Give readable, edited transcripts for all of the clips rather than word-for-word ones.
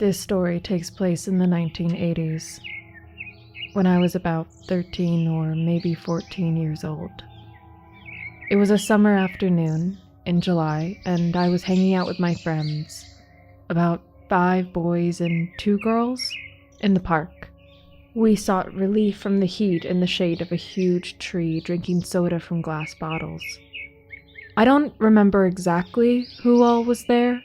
This story takes place in the 1980s, when I was about 13 or maybe 14 years old. It was a summer afternoon in July, and I was hanging out with my friends, about 5 boys and 2 girls, in the park. We sought relief from the heat in the shade of a huge tree, drinking soda from glass bottles. I don't remember exactly who all was there.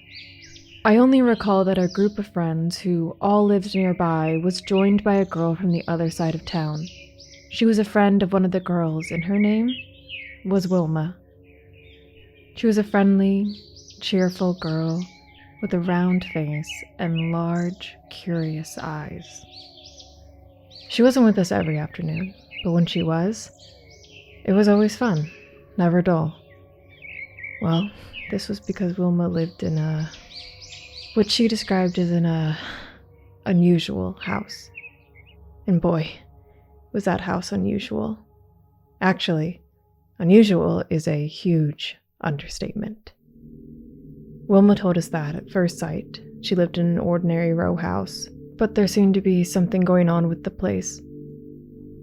I only recall that our group of friends, who all lived nearby, was joined by a girl from the other side of town. She was a friend of one of the girls, and her name was Wilma. She was a friendly, cheerful girl with a round face and large, curious eyes. She wasn't with us every afternoon, but when she was, it was always fun, never dull. Well, this was because Wilma lived in what she described as an unusual house. And boy, was that house unusual. Actually, unusual is a huge understatement. Wilma told us that at first sight, she lived in an ordinary row house, but there seemed to be something going on with the place.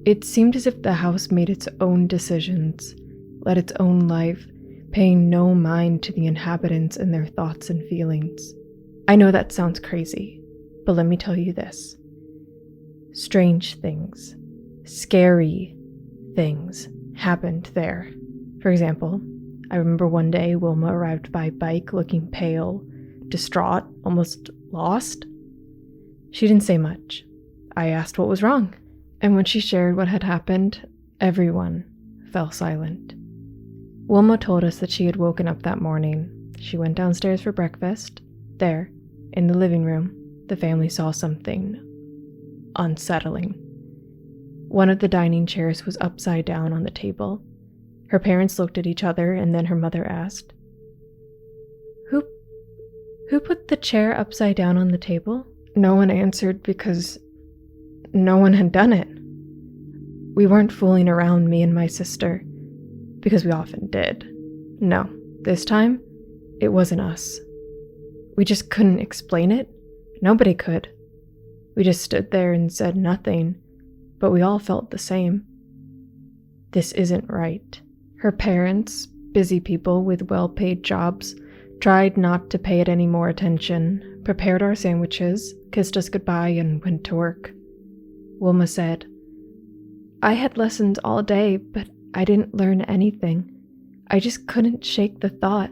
It seemed as if the house made its own decisions, led its own life, paying no mind to the inhabitants and their thoughts and feelings. I know that sounds crazy, but let me tell you this. Strange things, scary things happened there. For example, I remember one day Wilma arrived by bike looking pale, distraught, almost lost. She didn't say much. I asked what was wrong, and when she shared what had happened, everyone fell silent. Wilma told us that she had woken up that morning. She went downstairs for breakfast. There, in the living room, the family saw something unsettling. One of the dining chairs was upside down on the table. Her parents looked at each other, and then her mother asked, Who put the chair upside down on the table? No one answered because no one had done it. We weren't fooling around, me and my sister, because we often did. No, this time, it wasn't us. We just couldn't explain it. Nobody could. We just stood there and said nothing, but we all felt the same. This isn't right. Her parents, busy people with well-paid jobs, tried not to pay it any more attention, prepared our sandwiches, kissed us goodbye, and went to work. Wilma said, I had lessons all day, but I didn't learn anything. I just couldn't shake the thought.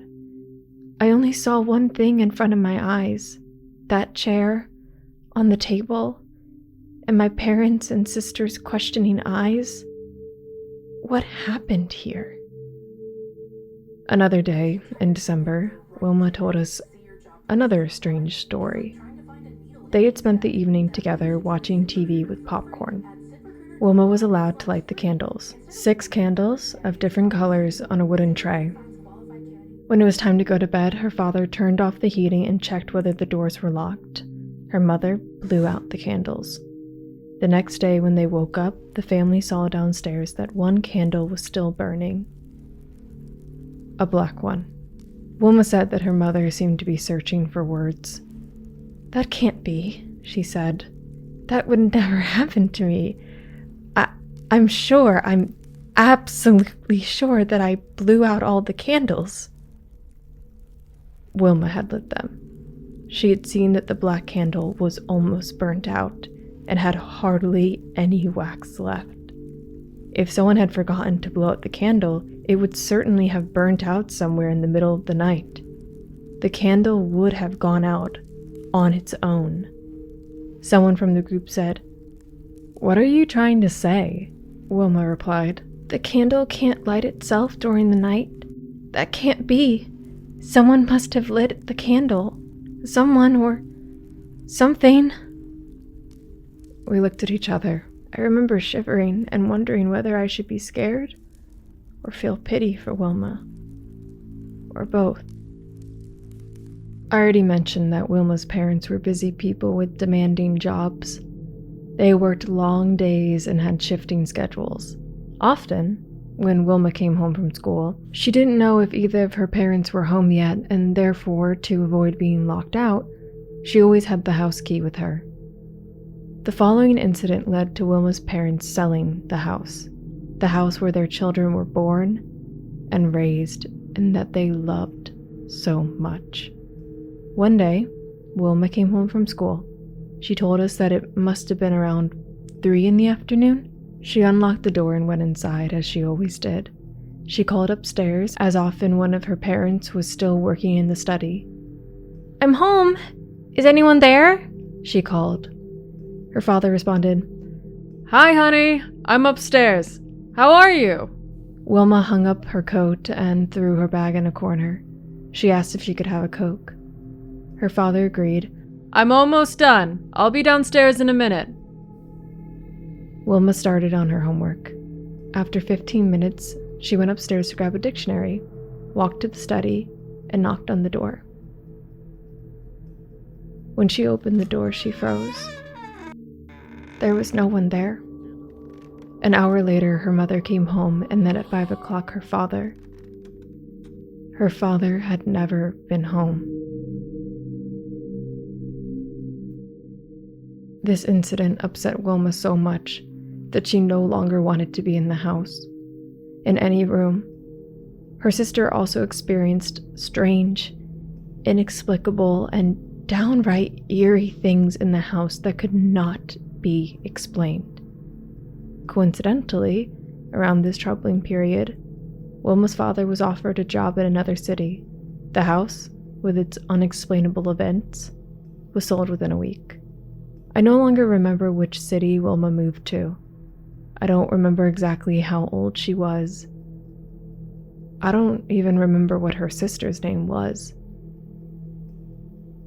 I only saw one thing in front of my eyes, that chair on the table, and my parents and sisters' questioning eyes. What happened here? Another day, in December, Wilma told us another strange story. They had spent the evening together watching TV with popcorn. Wilma was allowed to light the candles, 6 candles of different colors on a wooden tray. When it was time to go to bed, her father turned off the heating and checked whether the doors were locked. Her mother blew out the candles. The next day, when they woke up, the family saw downstairs that one candle was still burning. A black one. Wilma said that her mother seemed to be searching for words. That can't be, she said. That would never happen to me. I'm absolutely sure that I blew out all the candles. Wilma had lit them. She had seen that the black candle was almost burnt out and had hardly any wax left. If someone had forgotten to blow out the candle, it would certainly have burnt out somewhere in the middle of the night. The candle would have gone out on its own. Someone from the group said, What are you trying to say? Wilma replied, The candle can't light itself during the night. That can't be. Someone must have lit the candle. Someone or something. We looked at each other. I remember shivering and wondering whether I should be scared or feel pity for Wilma, or both. I already mentioned that Wilma's parents were busy people with demanding jobs. They worked long days and had shifting schedules. Often, when Wilma came home from school, she didn't know if either of her parents were home yet, and therefore, to avoid being locked out, She always had the house key with her. The following incident led to Wilma's parents selling the house where their children were born and raised and that they loved so much. One day, Wilma came home from school. She told us that it must have been around 3 in the afternoon. She unlocked the door and went inside, as she always did. She called upstairs, as often one of her parents was still working in the study. "I'm home. Is anyone there?" she called. Her father responded, "Hi, honey. I'm upstairs. How are you?" Wilma hung up her coat and threw her bag in a corner. She asked if she could have a Coke. Her father agreed. "I'm almost done. I'll be downstairs in a minute." Wilma started on her homework. After 15 minutes, she went upstairs to grab a dictionary, walked to the study, and knocked on the door. When she opened the door, she froze. There was no one there. An hour later, her mother came home, and then at 5 o'clock, her father. Her father had never been home. This incident upset Wilma so much that she no longer wanted to be in the house, in any room. Her sister also experienced strange, inexplicable, and downright eerie things in the house that could not be explained. Coincidentally, around this troubling period, Wilma's father was offered a job in another city. The house, with its unexplainable events, was sold within a week. I no longer remember which city Wilma moved to. I don't remember exactly how old she was. I don't even remember what her sister's name was.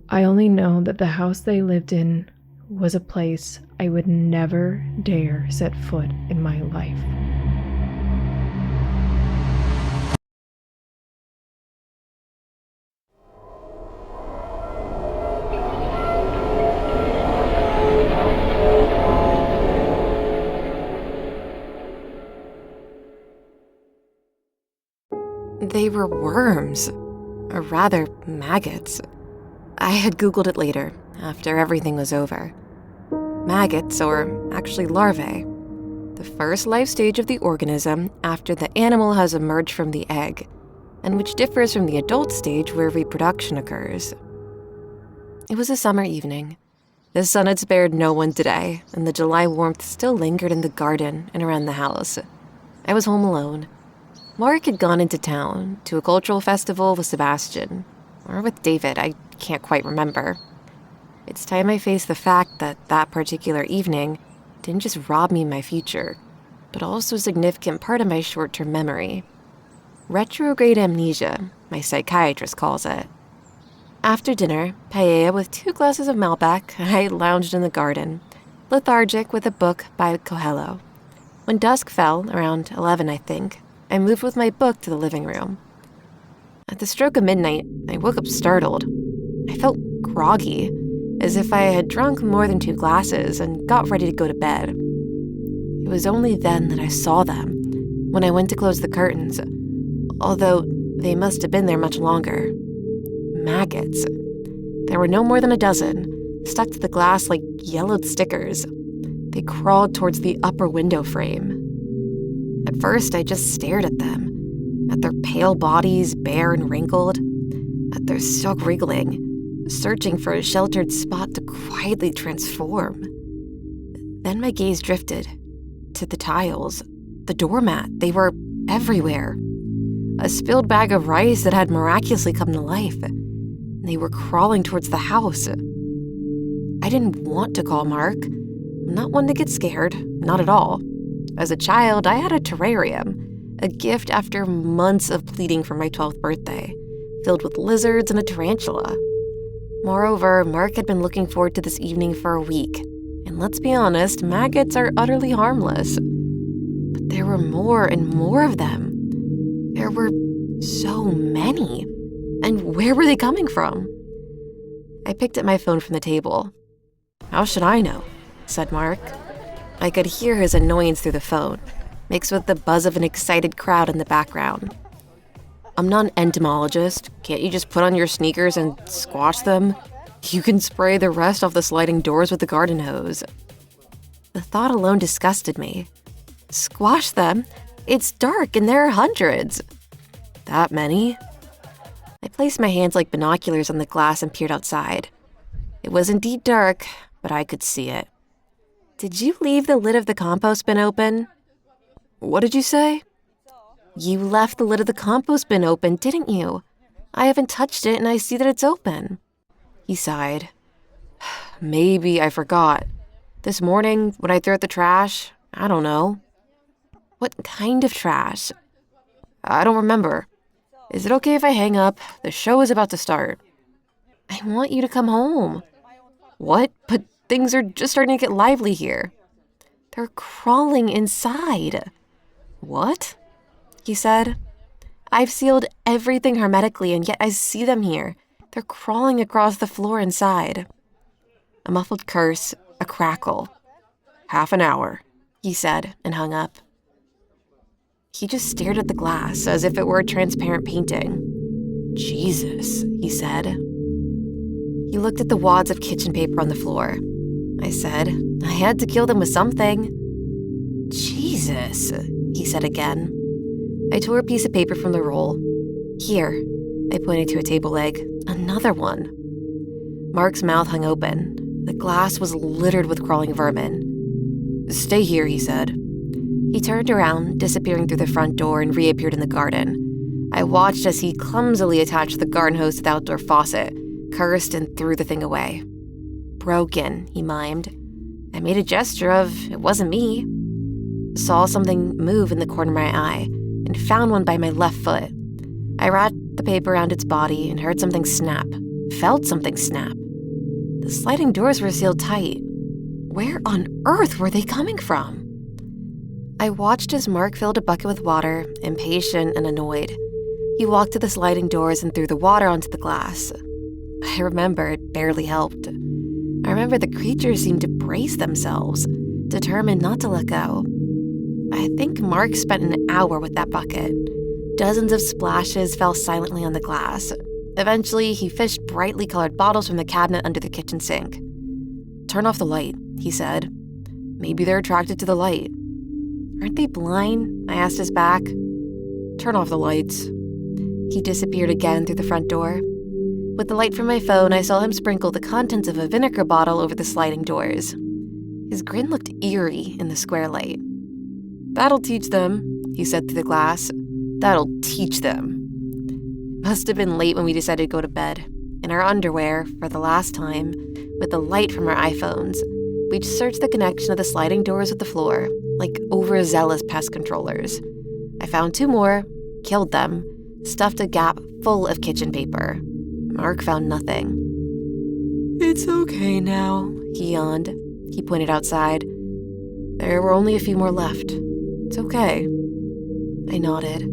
I only know that the house they lived in was a place I would never dare set foot in my life. They were worms, or rather maggots. I had Googled it later, after everything was over. Maggots, or actually larvae, the first life stage of the organism after the animal has emerged from the egg, and which differs from the adult stage where reproduction occurs. It was a summer evening. The sun had spared no one today, and the July warmth still lingered in the garden and around the house. I was home alone. Mark had gone into town to a cultural festival with Sebastian, or with David, I can't quite remember. It's time I faced the fact that that particular evening didn't just rob me of my future, but also a significant part of my short-term memory. Retrograde amnesia, my psychiatrist calls it. After dinner, paella with 2 glasses of Malbec, I lounged in the garden, lethargic with a book by Coelho. When dusk fell, around 11 I think, I moved with my book to the living room. At the stroke of midnight, I woke up startled. I felt groggy, as if I had drunk more than 2 glasses and got ready to go to bed. It was only then that I saw them, when I went to close the curtains, although they must have been there much longer. Maggots. There were no more than a dozen, stuck to the glass like yellowed stickers. They crawled towards the upper window frame. At first, I just stared at them, at their pale bodies, bare and wrinkled, at their silk wriggling, searching for a sheltered spot to quietly transform. Then my gaze drifted to the tiles, the doormat. They were everywhere. A spilled bag of rice that had miraculously come to life. They were crawling towards the house. I didn't want to call Mark. I'm not one to get scared, not at all. As a child, I had a terrarium, a gift after months of pleading for my 12th birthday, filled with lizards and a tarantula. Moreover, Mark had been looking forward to this evening for a week, and let's be honest, maggots are utterly harmless. But there were more and more of them. There were so many. And where were they coming from? I picked up my phone from the table. "How should I know?" said Mark. I could hear his annoyance through the phone, mixed with the buzz of an excited crowd in the background. "I'm not an entomologist. Can't you just put on your sneakers and squash them?" You can spray the rest off the sliding doors with the garden hose. The thought alone disgusted me. Squash them? It's dark and there are hundreds. That many? I placed my hands like binoculars on the glass and peered outside. It was indeed dark, but I could see it. Did you leave the lid of the compost bin open? What did you say? You left the lid of the compost bin open, didn't you? I haven't touched it and I see that it's open. He sighed. Maybe I forgot. This morning, when I threw out the trash, I don't know. What kind of trash? I don't remember. Is it okay if I hang up? The show is about to start. I want you to come home. What? But things are just starting to get lively here. They're crawling inside. What? He said. I've sealed everything hermetically and yet I see them here. They're crawling across the floor inside. A muffled curse, a crackle. Half an hour, he said and hung up. He just stared at the glass as if it were a transparent painting. Jesus, he said. He looked at the wads of kitchen paper on the floor. I said, I had to kill them with something. Jesus, he said again. I tore a piece of paper from the roll. Here, I pointed to a table leg. Another one. Mark's mouth hung open. The glass was littered with crawling vermin. Stay here, he said. He turned around, disappearing through the front door and reappeared in the garden. I watched as he clumsily attached the garden hose to the outdoor faucet, cursed and threw the thing away. Broken, he mimed. I made a gesture of, it wasn't me. Saw something move in the corner of my eye and found one by my left foot. I wrapped the paper around its body and heard something snap. Felt something snap. The sliding doors were sealed tight. Where on earth were they coming from? I watched as Mark filled a bucket with water, impatient and annoyed. He walked to the sliding doors and threw the water onto the glass. I remember it barely helped. I remember the creatures seemed to brace themselves, determined not to let go. I think Mark spent an hour with that bucket. Dozens of splashes fell silently on the glass. Eventually, he fished brightly colored bottles from the cabinet under the kitchen sink. Turn off the light, he said. Maybe they're attracted to the light. Aren't they blind? I asked his back. Turn off the lights. He disappeared again through the front door. With the light from my phone, I saw him sprinkle the contents of a vinegar bottle over the sliding doors. His grin looked eerie in the square light. That'll teach them, he said through the glass. That'll teach them. It must have been late when we decided to go to bed. In our underwear, for the last time, with the light from our iPhones, we'd searched the connection of the sliding doors with the floor, like overzealous pest controllers. I found 2 more, killed them, stuffed a gap full of kitchen paper. Mark found nothing. It's okay now, he yawned. He pointed outside. There were only a few more left. It's okay. I nodded.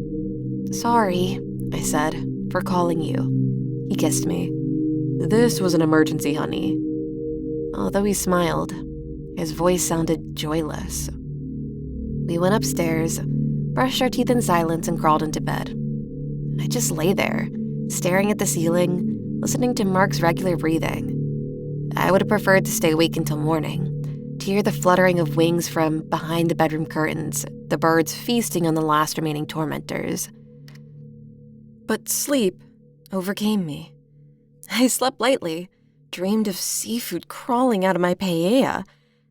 Sorry, I said, for calling you. He kissed me. This was an emergency, honey. Although he smiled, his voice sounded joyless. We went upstairs, brushed our teeth in silence, and crawled into bed. I just lay there, staring at the ceiling, listening to Mark's regular breathing. I would have preferred to stay awake until morning, to hear the fluttering of wings from behind the bedroom curtains, the birds feasting on the last remaining tormentors. But sleep overcame me. I slept lightly, dreamed of seafood crawling out of my paella,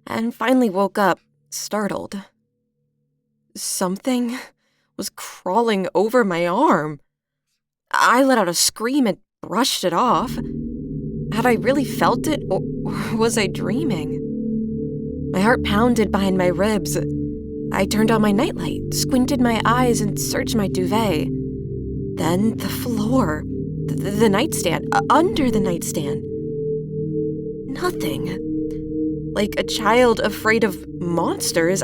and finally woke up, startled. Something was crawling over my arm. I let out a scream and brushed it off. Had I really felt it, or was I dreaming? My heart pounded behind my ribs. I turned on my nightlight, squinted my eyes, and searched my duvet. Then the floor, the nightstand, under the nightstand. Nothing. Like a child afraid of monsters,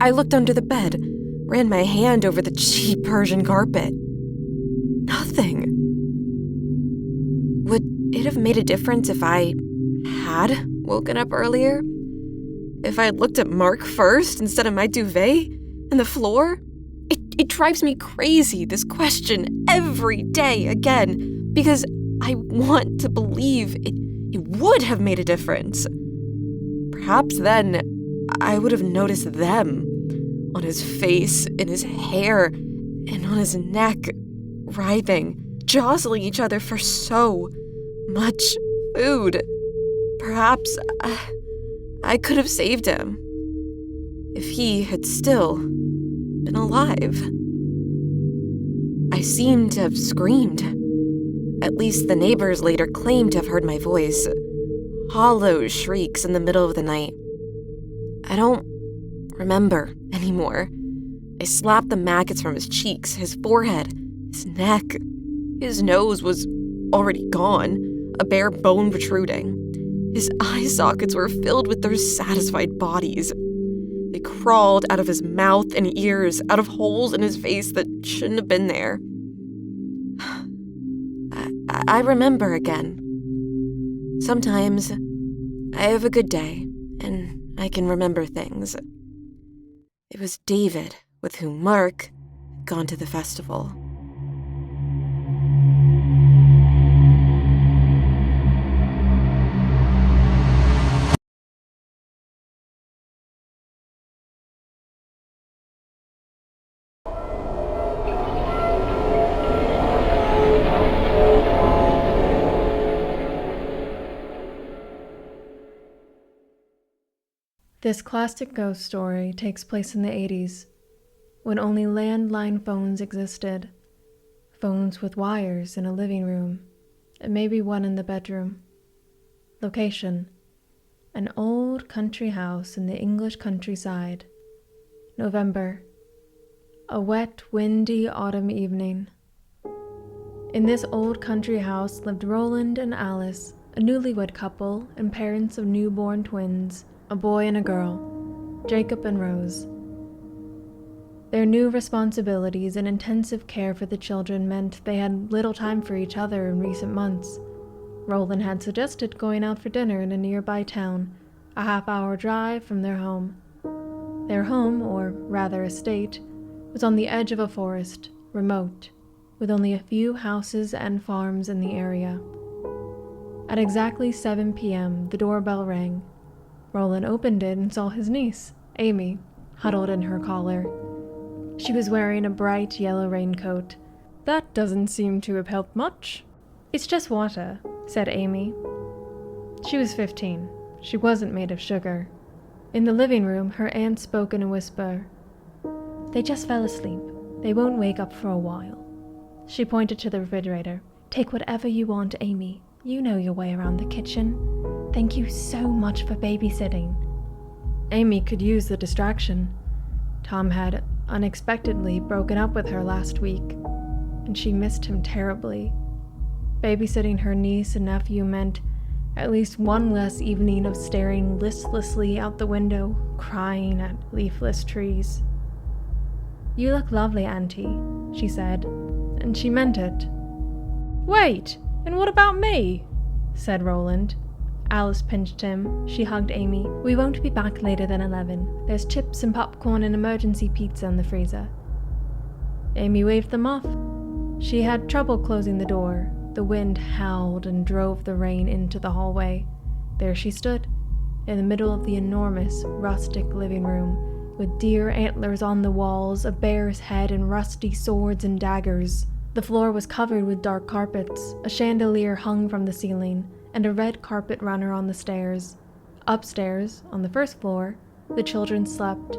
I looked under the bed, ran my hand over the cheap Persian carpet. Nothing. Would it have made a difference if I had woken up earlier? If I had looked at Mark first instead of my duvet and the floor? It drives me crazy, this question, every day again, because I want to believe It would have made a difference. Perhaps then I would have noticed them, on his face, in his hair, and on his neck, writhing, jostling each other for so much food. Perhaps I could have saved him if he had still been alive. I seemed to have screamed. At least the neighbors later claimed to have heard my voice. Hollow shrieks in the middle of the night. I don't remember anymore. I slapped the maggots from his cheeks, his forehead, his neck. His nose was already gone, a bare bone protruding. His eye sockets were filled with their satisfied bodies. They crawled out of his mouth and ears, out of holes in his face that shouldn't have been there. I remember again. Sometimes I have a good day, and I can remember things. It was David with whom Mark had gone to the festival. This classic ghost story takes place in the 80s, when only landline phones existed. Phones with wires in a living room, and maybe one in the bedroom. Location: an old country house in the English countryside. November. A wet, windy autumn evening. In this old country house lived Roland and Alice, a newlywed couple and parents of newborn twins, a boy and a girl, Jacob and Rose. Their new responsibilities and intensive care for the children meant they had little time for each other in recent months. Roland had suggested going out for dinner in a nearby town, a half-hour drive from their home. Their home, or rather estate, was on the edge of a forest, remote, with only a few houses and farms in the area. At exactly 7 p.m., the doorbell rang. Roland opened it and saw his niece, Amy, huddled in her collar. She was wearing a bright yellow raincoat. "That doesn't seem to have helped much." "It's just water," said Amy. She was 15. She wasn't made of sugar. In the living room, her aunt spoke in a whisper. "They just fell asleep. They won't wake up for a while." She pointed to the refrigerator. "Take whatever you want, Amy. You know your way around the kitchen. Thank you so much for babysitting." Amy could use the distraction. Tom had unexpectedly broken up with her last week, and she missed him terribly. Babysitting her niece and nephew meant at least one less evening of staring listlessly out the window, crying at leafless trees. "You look lovely, Auntie," she said, and she meant it. "Wait, and what about me?" said Roland. Alice pinched him. She hugged Amy. "We won't be back later than 11. There's chips and popcorn and emergency pizza in the freezer." Amy waved them off. She had trouble closing the door. The wind howled and drove the rain into the hallway. There she stood, in the middle of the enormous, rustic living room, with deer antlers on the walls, a bear's head, and rusty swords and daggers. The floor was covered with dark carpets. A chandelier hung from the ceiling, and a red carpet runner on the stairs. Upstairs, on the first floor, the children slept.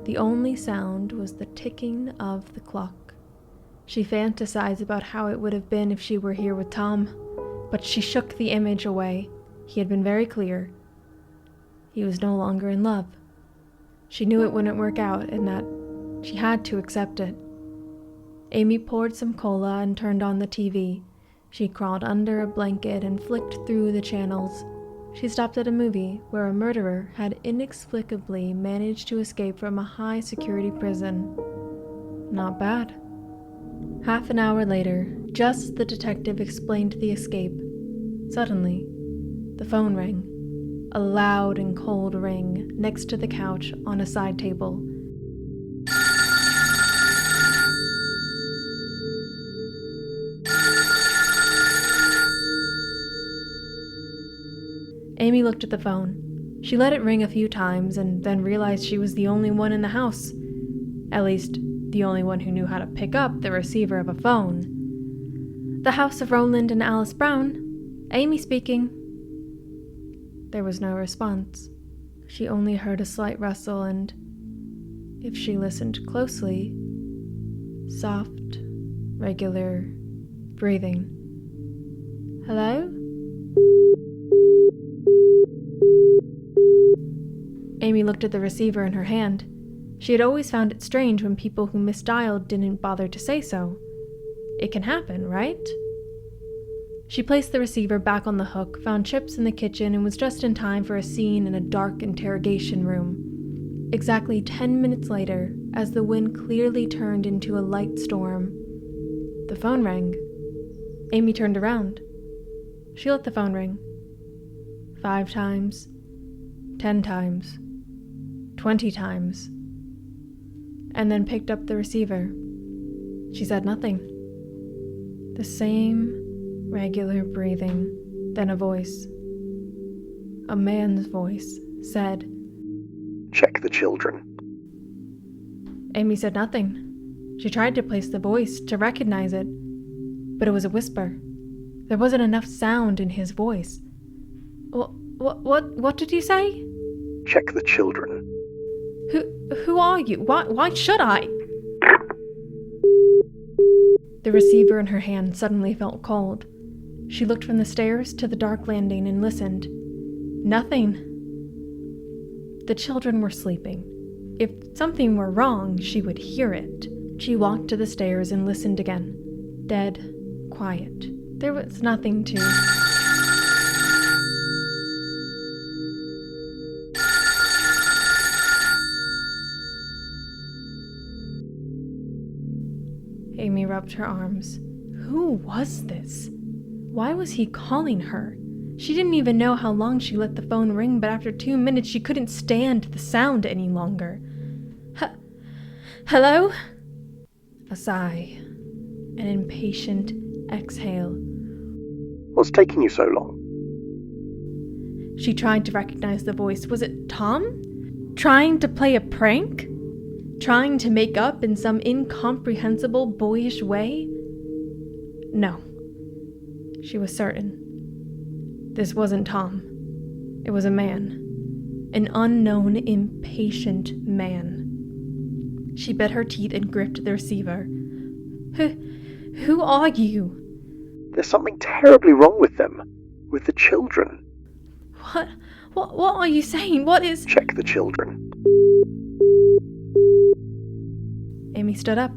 The only sound was the ticking of the clock. She fantasized about how it would have been if she were here with Tom, but she shook the image away. He had been very clear. He was no longer in love. She knew it wouldn't work out, and that she had to accept it. Amy poured some cola and turned on the TV. She crawled under a blanket and flicked through the channels. She stopped at a movie where a murderer had inexplicably managed to escape from a high-security prison. Not bad. Half an hour later, just as the detective explained the escape, suddenly, the phone rang. A loud and cold ring next to the couch on a side table. Amy looked at the phone. She let it ring a few times and then realized she was the only one in the house. At least, the only one who knew how to pick up the receiver of a phone. The house of Roland and Alice Brown. Amy speaking. There was no response. She only heard a slight rustle and, if she listened closely, soft, regular breathing. Hello? Amy looked at the receiver in her hand. She had always found it strange when people who misdialed didn't bother to say so. It can happen, right? She placed the receiver back on the hook, found chips in the kitchen, and was just in time for a scene in a dark interrogation room. Exactly 10 minutes later, as the wind clearly turned into a light storm, the phone rang. Amy turned around. She let the phone ring. 5 times, 10 times, 20 times, and then picked up the receiver. She said nothing. The same regular breathing, then a voice. A man's voice said, "Check the children." Amy said nothing. She tried to place the voice, to recognize it, but it was a whisper. There wasn't enough sound in his voice. What did you say? "Check the children." Who are you? Why should I? The receiver in her hand suddenly felt cold. She looked from the stairs to the dark landing and listened. Nothing. The children were sleeping. If something were wrong, she would hear it. She walked to the stairs and listened again. Dead, quiet. There was nothing to... Amy rubbed her arms. Who was this? Why was he calling her? She didn't even know how long she let the phone ring, but after 2 minutes she couldn't stand the sound any longer. Hello? A sigh. An impatient exhale. "What's taking you so long?" She tried to recognize the voice. Was it Tom? Trying to play a prank? Trying to make up in some incomprehensible, boyish way? No. She was certain. This wasn't Tom. It was a man. An unknown, impatient man. She bit her teeth and gripped the receiver. Who are you? "There's something terribly wrong with them. With the children." What are you saying? What is... "Check the children." Amy stood up.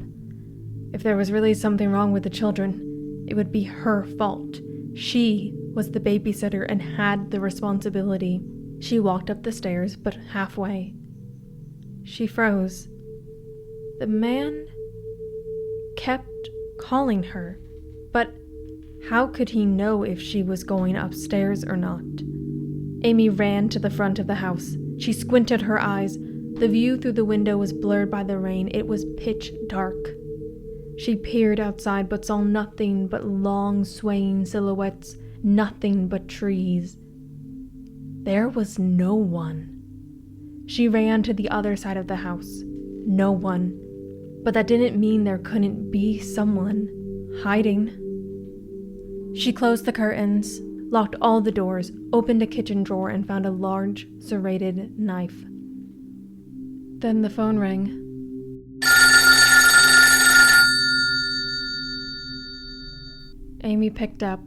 If there was really something wrong with the children, it would be her fault. She was the babysitter and had the responsibility. She walked up the stairs, but halfway. She froze. The man kept calling her, but how could he know if she was going upstairs or not? Amy ran to the front of the house. She squinted her eyes. The view through the window was blurred by the rain. It was pitch dark. She peered outside but saw nothing but long swaying silhouettes, nothing but trees. There was no one. She ran to the other side of the house. No one. But that didn't mean there couldn't be someone hiding. She closed the curtains, locked all the doors, opened a kitchen drawer, and found a large, serrated knife. Then the phone rang. Amy picked up.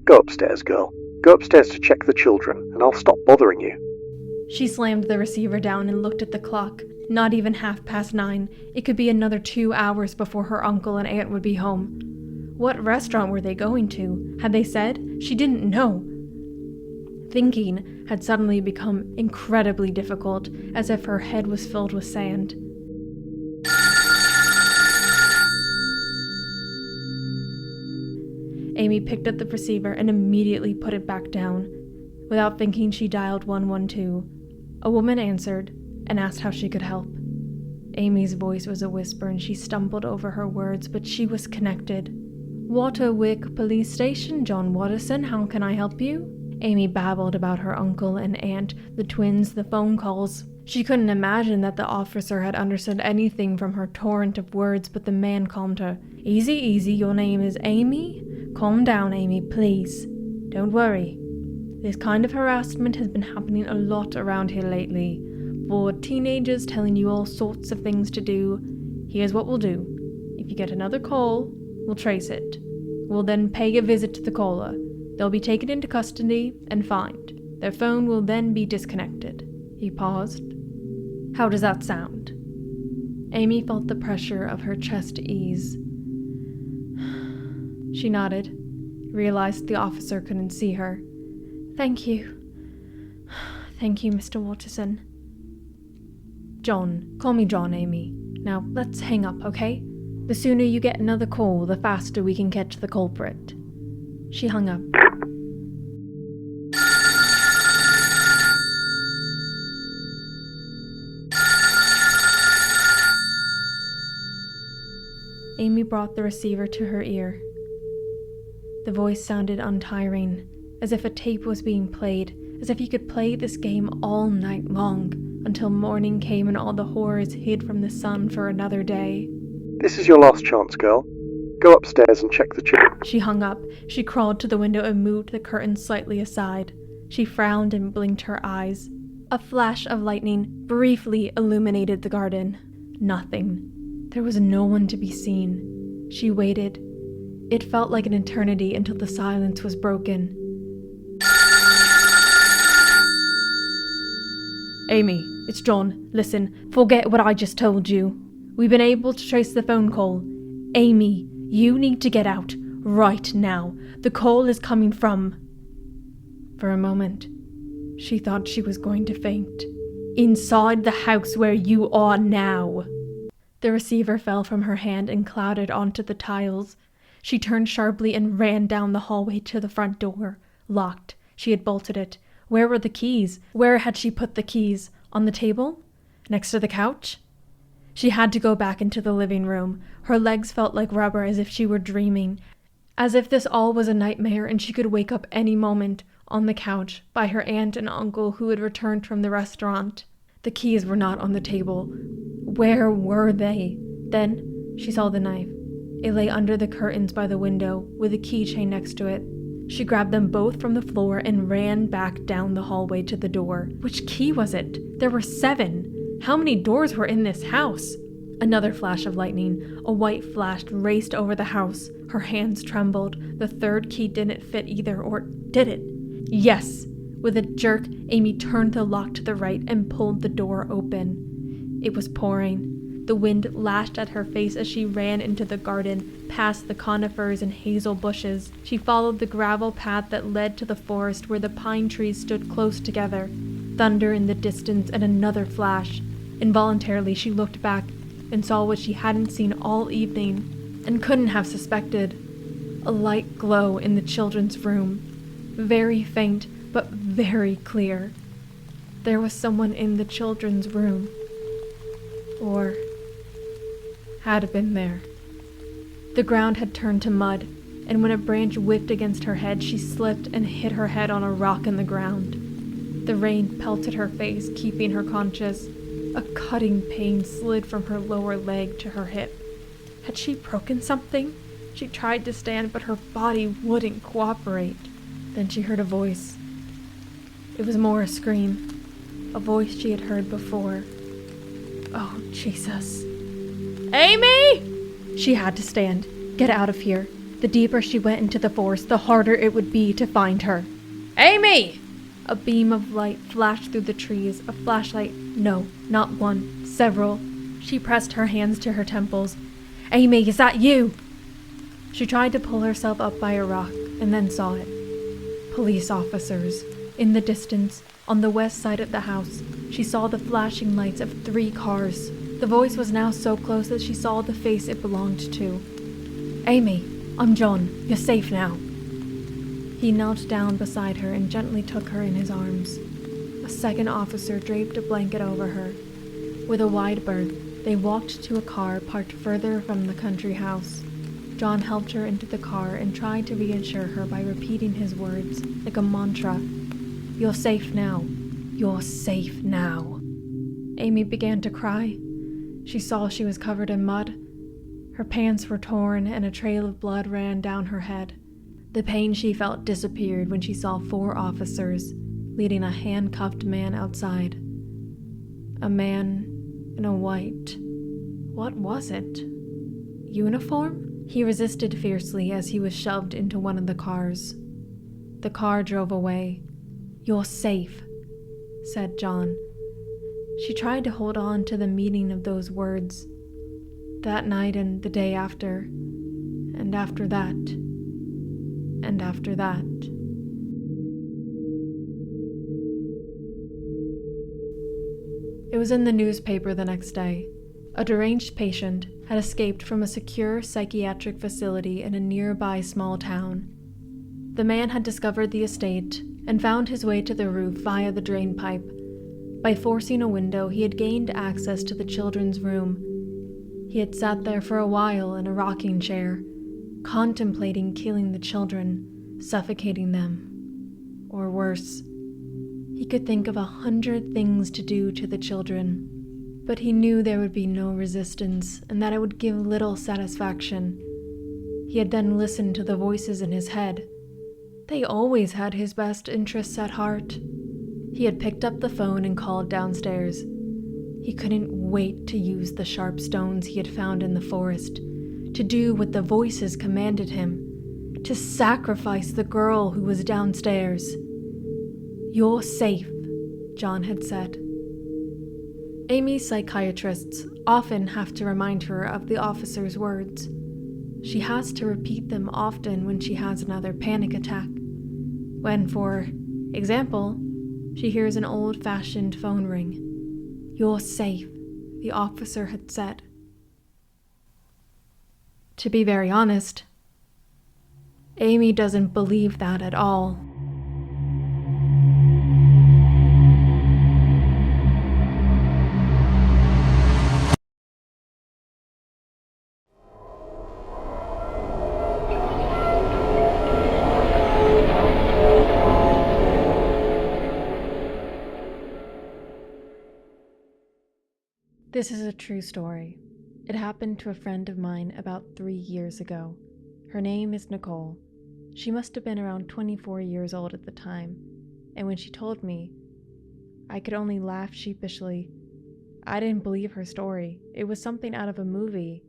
"Go upstairs, girl. Go upstairs to check the children, and I'll stop bothering you." She slammed the receiver down and looked at the clock. Not even 9:30. It could be another 2 hours before her uncle and aunt would be home. What restaurant were they going to? Had they said? She didn't know. Thinking had suddenly become incredibly difficult, as if her head was filled with sand. Amy picked up the receiver and immediately put it back down. Without thinking, she dialed 112. A woman answered and asked how she could help. Amy's voice was a whisper and she stumbled over her words, but she was connected. "Waterwick Police Station, John Watterson, how can I help you?" Amy babbled about her uncle and aunt, the twins, the phone calls. She couldn't imagine that the officer had understood anything from her torrent of words, but the man calmed her. Easy, easy, your name is Amy? Calm down, Amy, please. Don't worry. This kind of harassment has been happening a lot around here lately. Bored teenagers telling you all sorts of things to do. Here's what we'll do. If you get another call, we'll trace it. We'll then pay a visit to the caller. They'll be taken into custody and fined. Their phone will then be disconnected. He paused. How does that sound? Amy felt the pressure of her chest ease. She nodded, realized the officer couldn't see her. Thank you. Thank you, Mr. Watterson. John. Call me John, Amy. Now, let's hang up, okay? The sooner you get another call, the faster we can catch the culprit. She hung up. Amy brought the receiver to her ear. The voice sounded untiring, as if a tape was being played, as if you could play this game all night long, until morning came and all the horrors hid from the sun for another day. This is your last chance, girl. Go upstairs and check the children. She hung up. She crawled to the window and moved the curtain slightly aside. She frowned and blinked her eyes. A flash of lightning briefly illuminated the garden. Nothing. There was no one to be seen. She waited. It felt like an eternity until the silence was broken. Amy, it's John. Listen, forget what I just told you. We've been able to trace the phone call. Amy, you need to get out right now. The call is coming from... For a moment, she thought she was going to faint. Inside the house where you are now. The receiver fell from her hand and clattered onto the tiles. She turned sharply and ran down the hallway to the front door. Locked. She had bolted it. Where were the keys? Where had she put the keys? On the table? Next to the couch? She had to go back into the living room. Her legs felt like rubber, as if she were dreaming. As if this all was a nightmare and she could wake up any moment on the couch by her aunt and uncle who had returned from the restaurant. The keys were not on the table. Where were they? Then she saw the knife. It lay under the curtains by the window, with a keychain next to it. She grabbed them both from the floor and ran back down the hallway to the door. Which key was it? There were 7. How many doors were in this house? Another flash of lightning. A white flash raced over the house. Her hands trembled. The third key didn't fit either, or did it? Yes! With a jerk, Amy turned the lock to the right and pulled the door open. It was pouring. The wind lashed at her face as she ran into the garden, past the conifers and hazel bushes. She followed the gravel path that led to the forest where the pine trees stood close together. Thunder in the distance and another flash. Involuntarily, she looked back and saw what she hadn't seen all evening and couldn't have suspected. A light glow in the children's room. Very faint, but very clear. There was someone in the children's room. Or had been there. The ground had turned to mud, and when a branch whipped against her head, she slipped and hit her head on a rock in the ground. The rain pelted her face, keeping her conscious. A cutting pain slid from her lower leg to her hip. Had she broken something? She tried to stand, but her body wouldn't cooperate. Then she heard a voice. It was more a scream, a voice she had heard before. Oh, Jesus. Amy! She had to stand, get out of here. The deeper she went into the forest, the harder it would be to find her. Amy! A beam of light flashed through the trees, a flashlight. No, not one, several. She pressed her hands to her temples. Amy, is that you? She tried to pull herself up by a rock, and then saw it. Police officers. In the distance, on the west side of the house, she saw the flashing lights of 3 cars. The voice was now so close that she saw the face it belonged to. Amy, I'm John. You're safe now. He knelt down beside her and gently took her in his arms. A second officer draped a blanket over her. With a wide berth, they walked to a car parked further from the country house. John helped her into the car and tried to reassure her by repeating his words, like a mantra, You're safe now. You're safe now." Amy began to cry. She saw she was covered in mud. Her pants were torn and a trail of blood ran down her head. The pain she felt disappeared when she saw 4 officers leading a handcuffed man outside. A man in a white... what was it? Uniform? He resisted fiercely as he was shoved into one of the cars. The car drove away. "You're safe," said John. She tried to hold on to the meaning of those words. That night and the day after, and after that, and after that. It was in the newspaper the next day. A deranged patient had escaped from a secure psychiatric facility in a nearby small town. The man had discovered the estate and found his way to the roof via the drain pipe. By forcing a window, he had gained access to the children's room. He had sat there for a while in a rocking chair, contemplating killing the children, suffocating them. Or worse, he could think of 100 things to do to the children, but he knew there would be no resistance and that it would give little satisfaction. He had then listened to the voices in his head. They always had his best interests at heart. He had picked up the phone and called downstairs. He couldn't wait to use the sharp stones he had found in the forest, to do what the voices commanded him, to sacrifice the girl who was downstairs. "You're safe," John had said. Amy's psychiatrists often have to remind her of the officer's words. She has to repeat them often when she has another panic attack. When, for example, she hears an old-fashioned phone ring. "You're safe," the officer had said. To be very honest, Amy doesn't believe that at all. This is a true story. It happened to a friend of mine about 3 years ago. Her name is Nicole. She must have been around 24 years old at the time, and when she told me, I could only laugh sheepishly. I didn't believe her story. It was something out of a movie.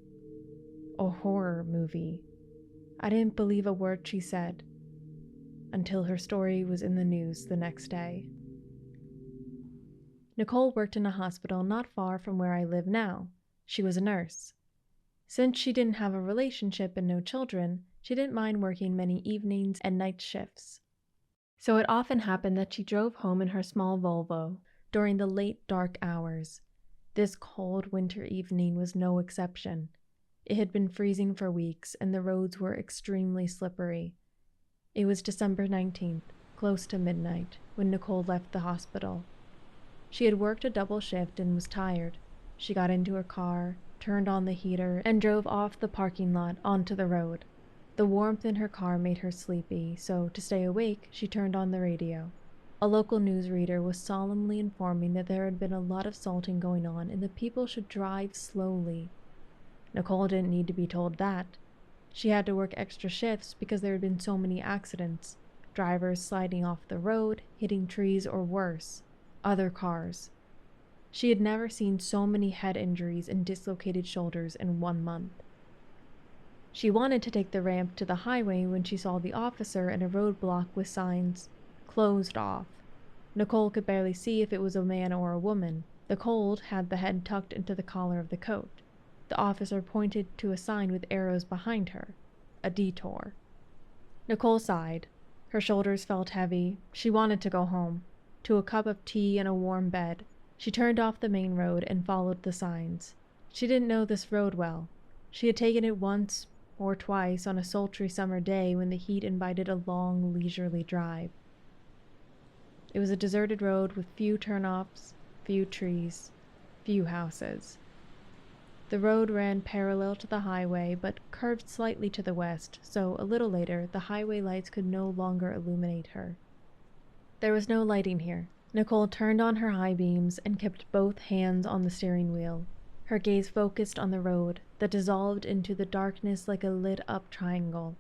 A horror movie. I didn't believe a word she said, until her story was in the news the next day. Nicole worked in a hospital not far from where I live now. She was a nurse. Since she didn't have a relationship and no children, she didn't mind working many evenings and night shifts. So it often happened that she drove home in her small Volvo during the late dark hours. This cold winter evening was no exception. It had been freezing for weeks and the roads were extremely slippery. It was December 19th, close to midnight, when Nicole left the hospital. She had worked a double shift and was tired. She got into her car, turned on the heater, and drove off the parking lot onto the road. The warmth in her car made her sleepy, so to stay awake, she turned on the radio. A local newsreader was solemnly informing that there had been a lot of salting going on and that people should drive slowly. Nicole didn't need to be told that. She had to work extra shifts because there had been so many accidents. Drivers sliding off the road, hitting trees, or worse, other cars. She had never seen so many head injuries and dislocated shoulders in 1 month. She wanted to take the ramp to the highway when she saw the officer in a roadblock with signs, "Closed off." Nicole could barely see if it was a man or a woman. The cold had the head tucked into the collar of the coat. The officer pointed to a sign with arrows behind her, a detour. Nicole sighed. Her shoulders felt heavy. She wanted to go home, to a cup of tea and a warm bed. She turned off the main road and followed the signs. She didn't know this road well. She had taken it once or twice on a sultry summer day when the heat invited a long, leisurely drive. It was a deserted road with few turnoffs, few trees, few houses. The road ran parallel to the highway but curved slightly to the west, so a little later the highway lights could no longer illuminate her. There was no lighting here. Nicole turned on her high beams and kept both hands on the steering wheel. Her gaze focused on the road that dissolved into the darkness like a lit-up triangle.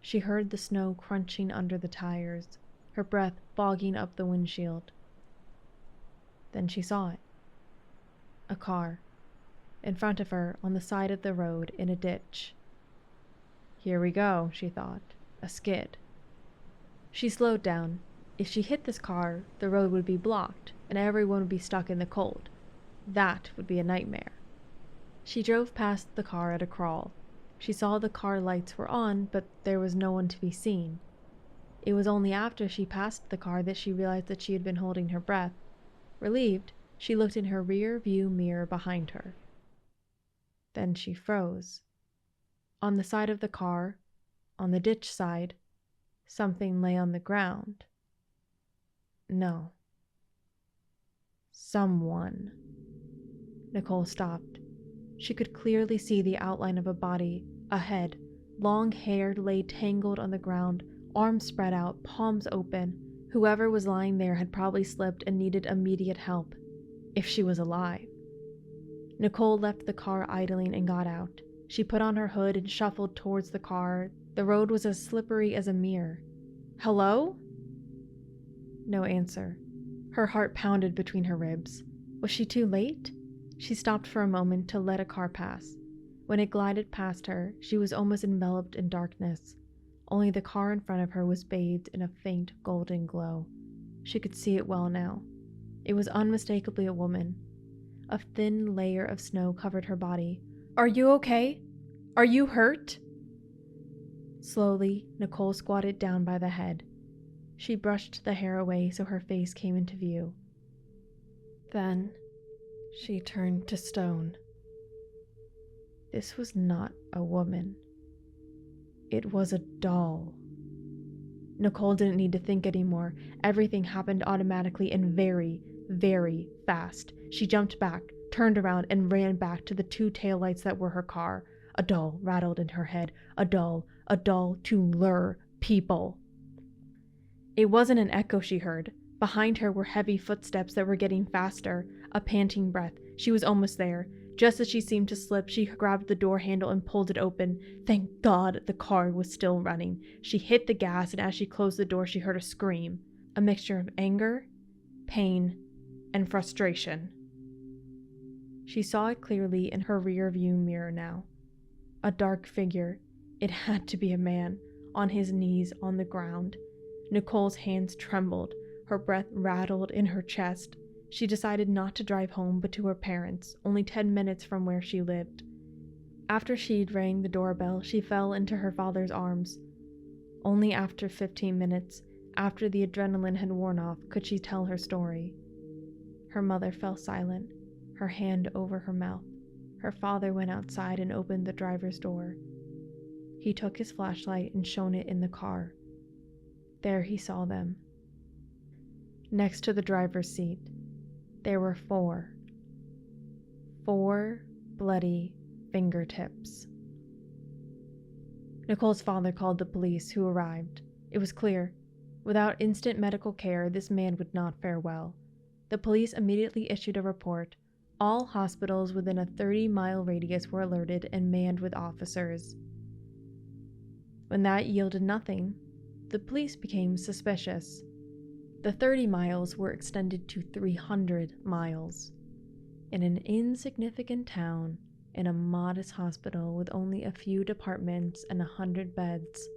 She heard the snow crunching under the tires, her breath fogging up the windshield. Then she saw it. A car. In front of her, on the side of the road, in a ditch. Here we go, she thought. A skid. She slowed down. If she hit this car, the road would be blocked, and everyone would be stuck in the cold. That would be a nightmare. She drove past the car at a crawl. She saw the car lights were on, but there was no one to be seen. It was only after she passed the car that she realized that she had been holding her breath. Relieved, she looked in her rear view mirror behind her. Then she froze. On the side of the car, on the ditch side, something lay on the ground. No. Someone. Nicole stopped. She could clearly see the outline of a body, a head, long hair lay tangled on the ground, arms spread out, palms open. Whoever was lying there had probably slipped and needed immediate help, if she was alive. Nicole left the car idling and got out. She put on her hood and shuffled towards the car. The road was as slippery as a mirror. Hello? No answer. Her heart pounded between her ribs. Was she too late? She stopped for a moment to let a car pass. When it glided past her, she was almost enveloped in darkness. Only the car in front of her was bathed in a faint golden glow. She could see it well now. It was unmistakably a woman. A thin layer of snow covered her body. Are you okay? Are you hurt? Slowly, Nicole squatted down by the head. She brushed the hair away so her face came into view. Then she turned to stone. This was not a woman. It was a doll. Nicole didn't need to think anymore. Everything happened automatically and very, very fast. She jumped back, turned around, and ran back to the two taillights that were her car. A doll rattled in her head. A doll to lure people. It wasn't an echo she heard. Behind her were heavy footsteps that were getting faster, a panting breath. She was almost there. Just as she seemed to slip, she grabbed the door handle and pulled it open. Thank God the car was still running. She hit the gas, and as she closed the door, she heard a scream. A mixture of anger, pain, and frustration. She saw it clearly in her rear view mirror now. A dark figure. It had to be a man, on his knees on the ground. Nicole's hands trembled. Her breath rattled in her chest. She decided not to drive home but to her parents, only 10 minutes from where she lived. After she'd rang the doorbell, she fell into her father's arms. Only after 15 minutes, after the adrenaline had worn off, could she tell her story. Her mother fell silent, her hand over her mouth. Her father went outside and opened the driver's door. He took his flashlight and shone it in the car. There he saw them. Next to the driver's seat, there were four bloody fingertips. Nicole's father called the police, who arrived. It was clear. Without instant medical care, this man would not fare well. The police immediately issued a report. All hospitals within a 30-mile radius were alerted and manned with officers. When that yielded nothing, the police became suspicious. The 30 miles were extended to 300 miles. In an insignificant town, in a modest hospital with only a few departments and 100 beds,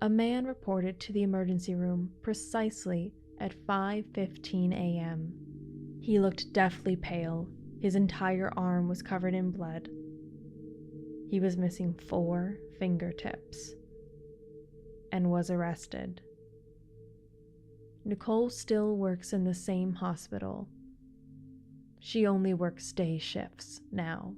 a man reported to the emergency room precisely at 5:15 a.m. He looked deathly pale. His entire arm was covered in blood. He was missing 4 fingertips and was arrested. Nicole still works in the same hospital. She only works day shifts now.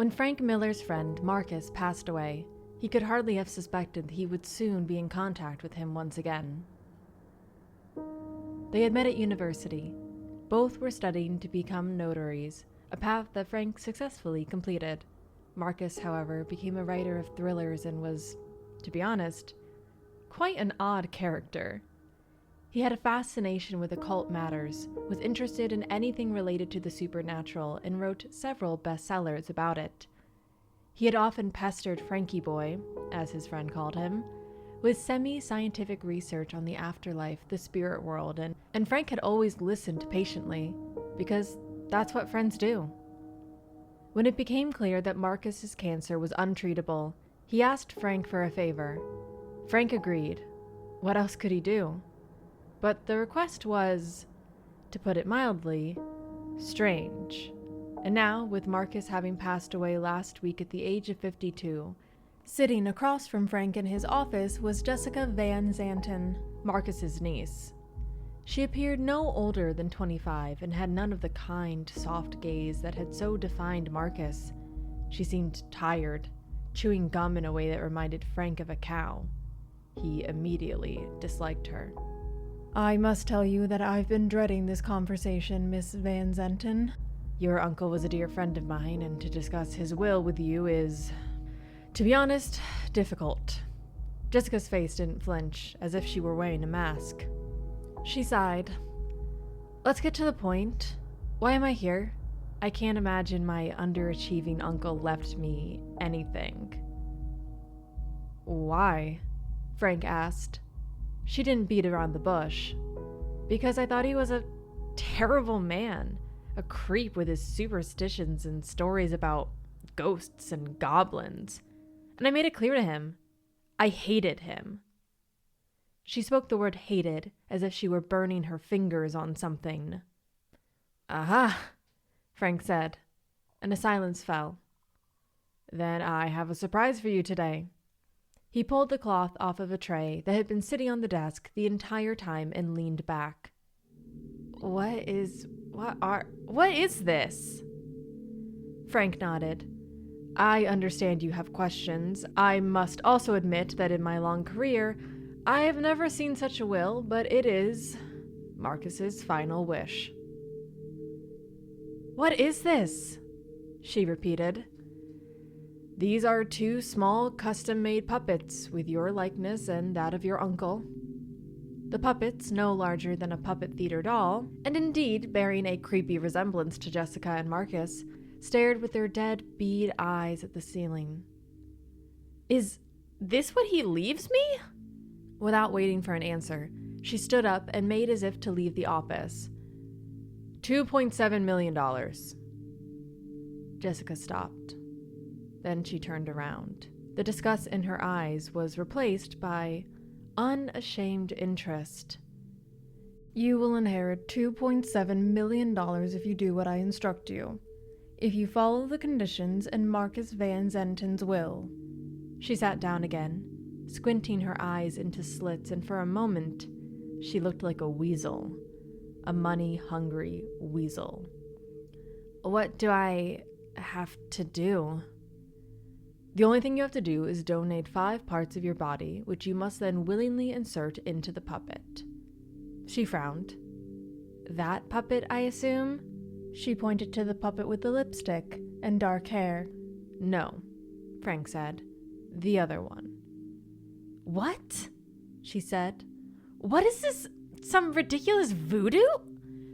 When Frank Miller's friend, Marcus, passed away, he could hardly have suspected that he would soon be in contact with him once again. They had met at university. Both were studying to become notaries, a path that Frank successfully completed. Marcus, however, became a writer of thrillers and was, to be honest, quite an odd character. He had a fascination with occult matters, was interested in anything related to the supernatural, and wrote several bestsellers about it. He had often pestered Frankie Boy, as his friend called him, with semi-scientific research on the afterlife, the spirit world, and Frank had always listened patiently, because that's what friends do. When it became clear that Marcus's cancer was untreatable, he asked Frank for a favor. Frank agreed. What else could he do? But the request was, to put it mildly, strange. And now, with Marcus having passed away last week at the age of 52, sitting across from Frank in his office was Jessica Van Zanten, Marcus's niece. She appeared no older than 25 and had none of the kind, soft gaze that had so defined Marcus. She seemed tired, chewing gum in a way that reminded Frank of a cow. He immediately disliked her. "I must tell you that I've been dreading this conversation, Miss Van Zanten. Your uncle was a dear friend of mine, and to discuss his will with you is, to be honest, difficult." Jessica's face didn't flinch, as if she were wearing a mask. She sighed. "Let's get to the point. Why am I here? I can't imagine my underachieving uncle left me anything." "Why?" Frank asked. She didn't beat around the bush. "Because I thought he was a terrible man, a creep with his superstitions and stories about ghosts and goblins. And I made it clear to him. I hated him." She spoke the word hated as if she were burning her fingers on something. "Aha," Frank said, and a silence fell. "Then I have a surprise for you today." He pulled the cloth off of a tray that had been sitting on the desk the entire time and leaned back. What is this?" Frank nodded. "I understand you have questions. I must also admit that in my long career, I have never seen such a will, but it is Marcus's final wish." "What is this?" she repeated. "These are 2 small, custom-made puppets with your likeness and that of your uncle." The puppets, no larger than a puppet theater doll, and indeed bearing a creepy resemblance to Jessica and Marcus, stared with their dead bead eyes at the ceiling. "Is this what he leaves me?" Without waiting for an answer, she stood up and made as if to leave the office. $2.7 million. Jessica stopped. Then she turned around. The disgust in her eyes was replaced by unashamed interest. "You will inherit $2.7 million if you do what I instruct you. If you follow the conditions in Marcus Van Zanten's will." She sat down again, squinting her eyes into slits, and for a moment, she looked like a weasel. A money-hungry weasel. "What do I have to do?" "The only thing you have to do is donate 5 parts of your body, which you must then willingly insert into the puppet." She frowned. "That puppet, I assume?" She pointed to the puppet with the lipstick and dark hair. "No," Frank said. "The other one." "What?" she said. "What is this? Some ridiculous voodoo?"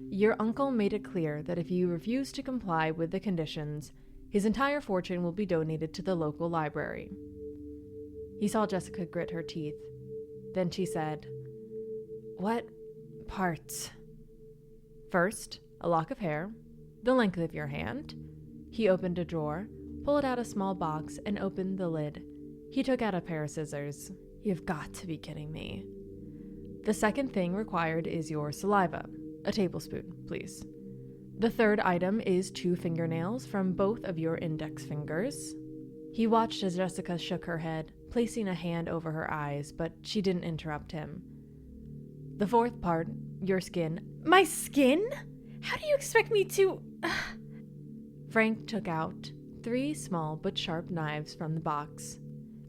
"Your uncle made it clear that if you refuse to comply with the conditions, his entire fortune will be donated to the local library." He saw Jessica grit her teeth. Then she said, "What parts?" "First, a lock of hair, the length of your hand." He opened a drawer, pulled out a small box, and opened the lid. He took out a pair of scissors. "You've got to be kidding me." "The second thing required is your saliva. A tablespoon, please. The third item is 2 fingernails from both of your index fingers." He watched as Jessica shook her head, placing a hand over her eyes, but she didn't interrupt him. "The fourth part, your skin." "My skin? How do you expect me to—" Frank took out 3 small but sharp knives from the box.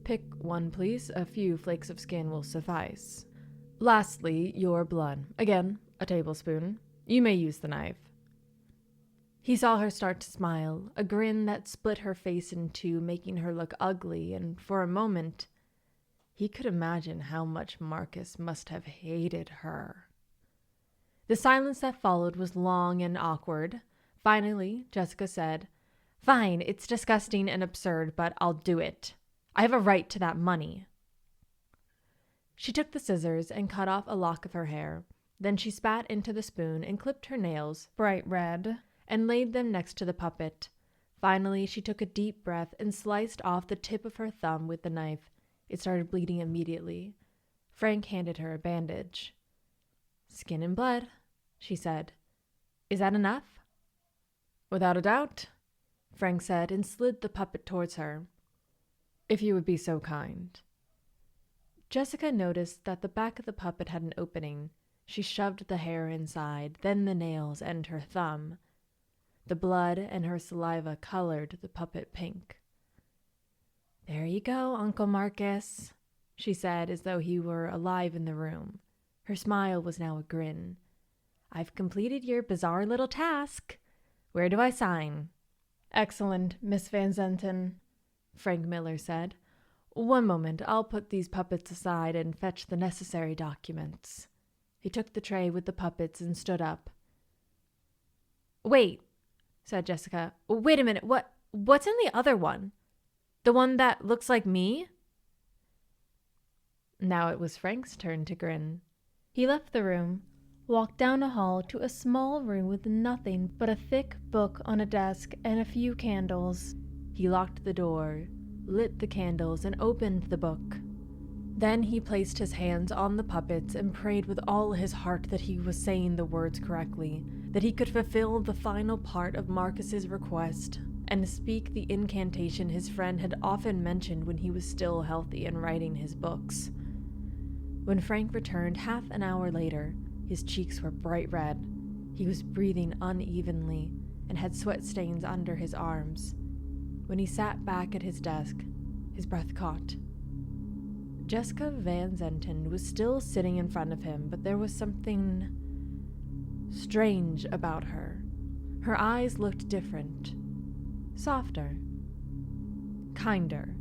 Pick one, please. A few flakes of skin will suffice. Lastly, your blood. Again, a tablespoon. You may use the knife. He saw her start to smile, a grin that split her face in two, making her look ugly, and for a moment, he could imagine how much Marcus must have hated her. The silence that followed was long and awkward. Finally, Jessica said, "Fine, it's disgusting and absurd, but I'll do it. I have a right to that money." She took the scissors and cut off a lock of her hair. Then she spat into the spoon and clipped her nails, bright red, and laid them next to the puppet. Finally, she took a deep breath and sliced off the tip of her thumb with the knife. It started bleeding immediately. Frank handed her a bandage. "Skin and blood," she said. "Is that enough?" "Without a doubt," Frank said, and slid the puppet towards her. "If you would be so kind." Jessica noticed that the back of the puppet had an opening. She shoved the hair inside, then the nails and her thumb. The blood and her saliva colored the puppet pink. "There you go, Uncle Marcus," she said, as though he were alive in the room. Her smile was now a grin. "I've completed your bizarre little task. Where do I sign?" "Excellent, Miss Van Zenten," Frank Miller said. "One moment, I'll put these puppets aside and fetch the necessary documents." He took the tray with the puppets and stood up. "Wait," said Jessica. "Wait a minute, what's in the other one? The one that looks like me?" Now it was Frank's turn to grin. He left the room, walked down a hall to a small room with nothing but a thick book on a desk and a few candles. He locked the door, lit the candles, and opened the book. Then he placed his hands on the puppets and prayed with all his heart that he was saying the words correctly, that he could fulfill the final part of Marcus's request and speak the incantation his friend had often mentioned when he was still healthy and writing his books. When Frank returned half an hour later, his cheeks were bright red. He was breathing unevenly and had sweat stains under his arms. When he sat back at his desk, his breath caught. Jessica Van Zenten was still sitting in front of him, but there was something strange about her. Her eyes looked different, softer, kinder.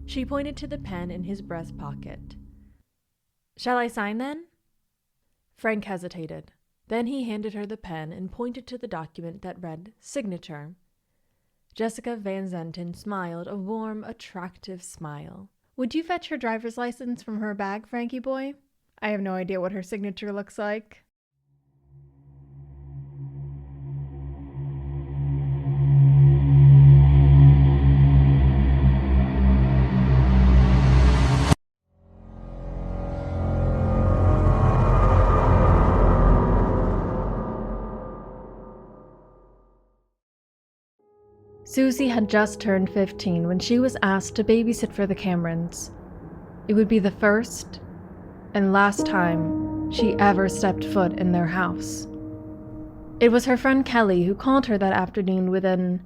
She pointed to the pen in his breast pocket. "Shall I sign then?" Frank hesitated. Then he handed her the pen and pointed to the document that read signature. Jessica Van Zenten smiled a warm, attractive smile. "Would you fetch her driver's license from her bag, Frankie boy? I have no idea what her signature looks like." Susie had just turned 15 when she was asked to babysit for the Camerons. It would be the first and last time she ever stepped foot in their house. It was her friend Kelly who called her that afternoon with an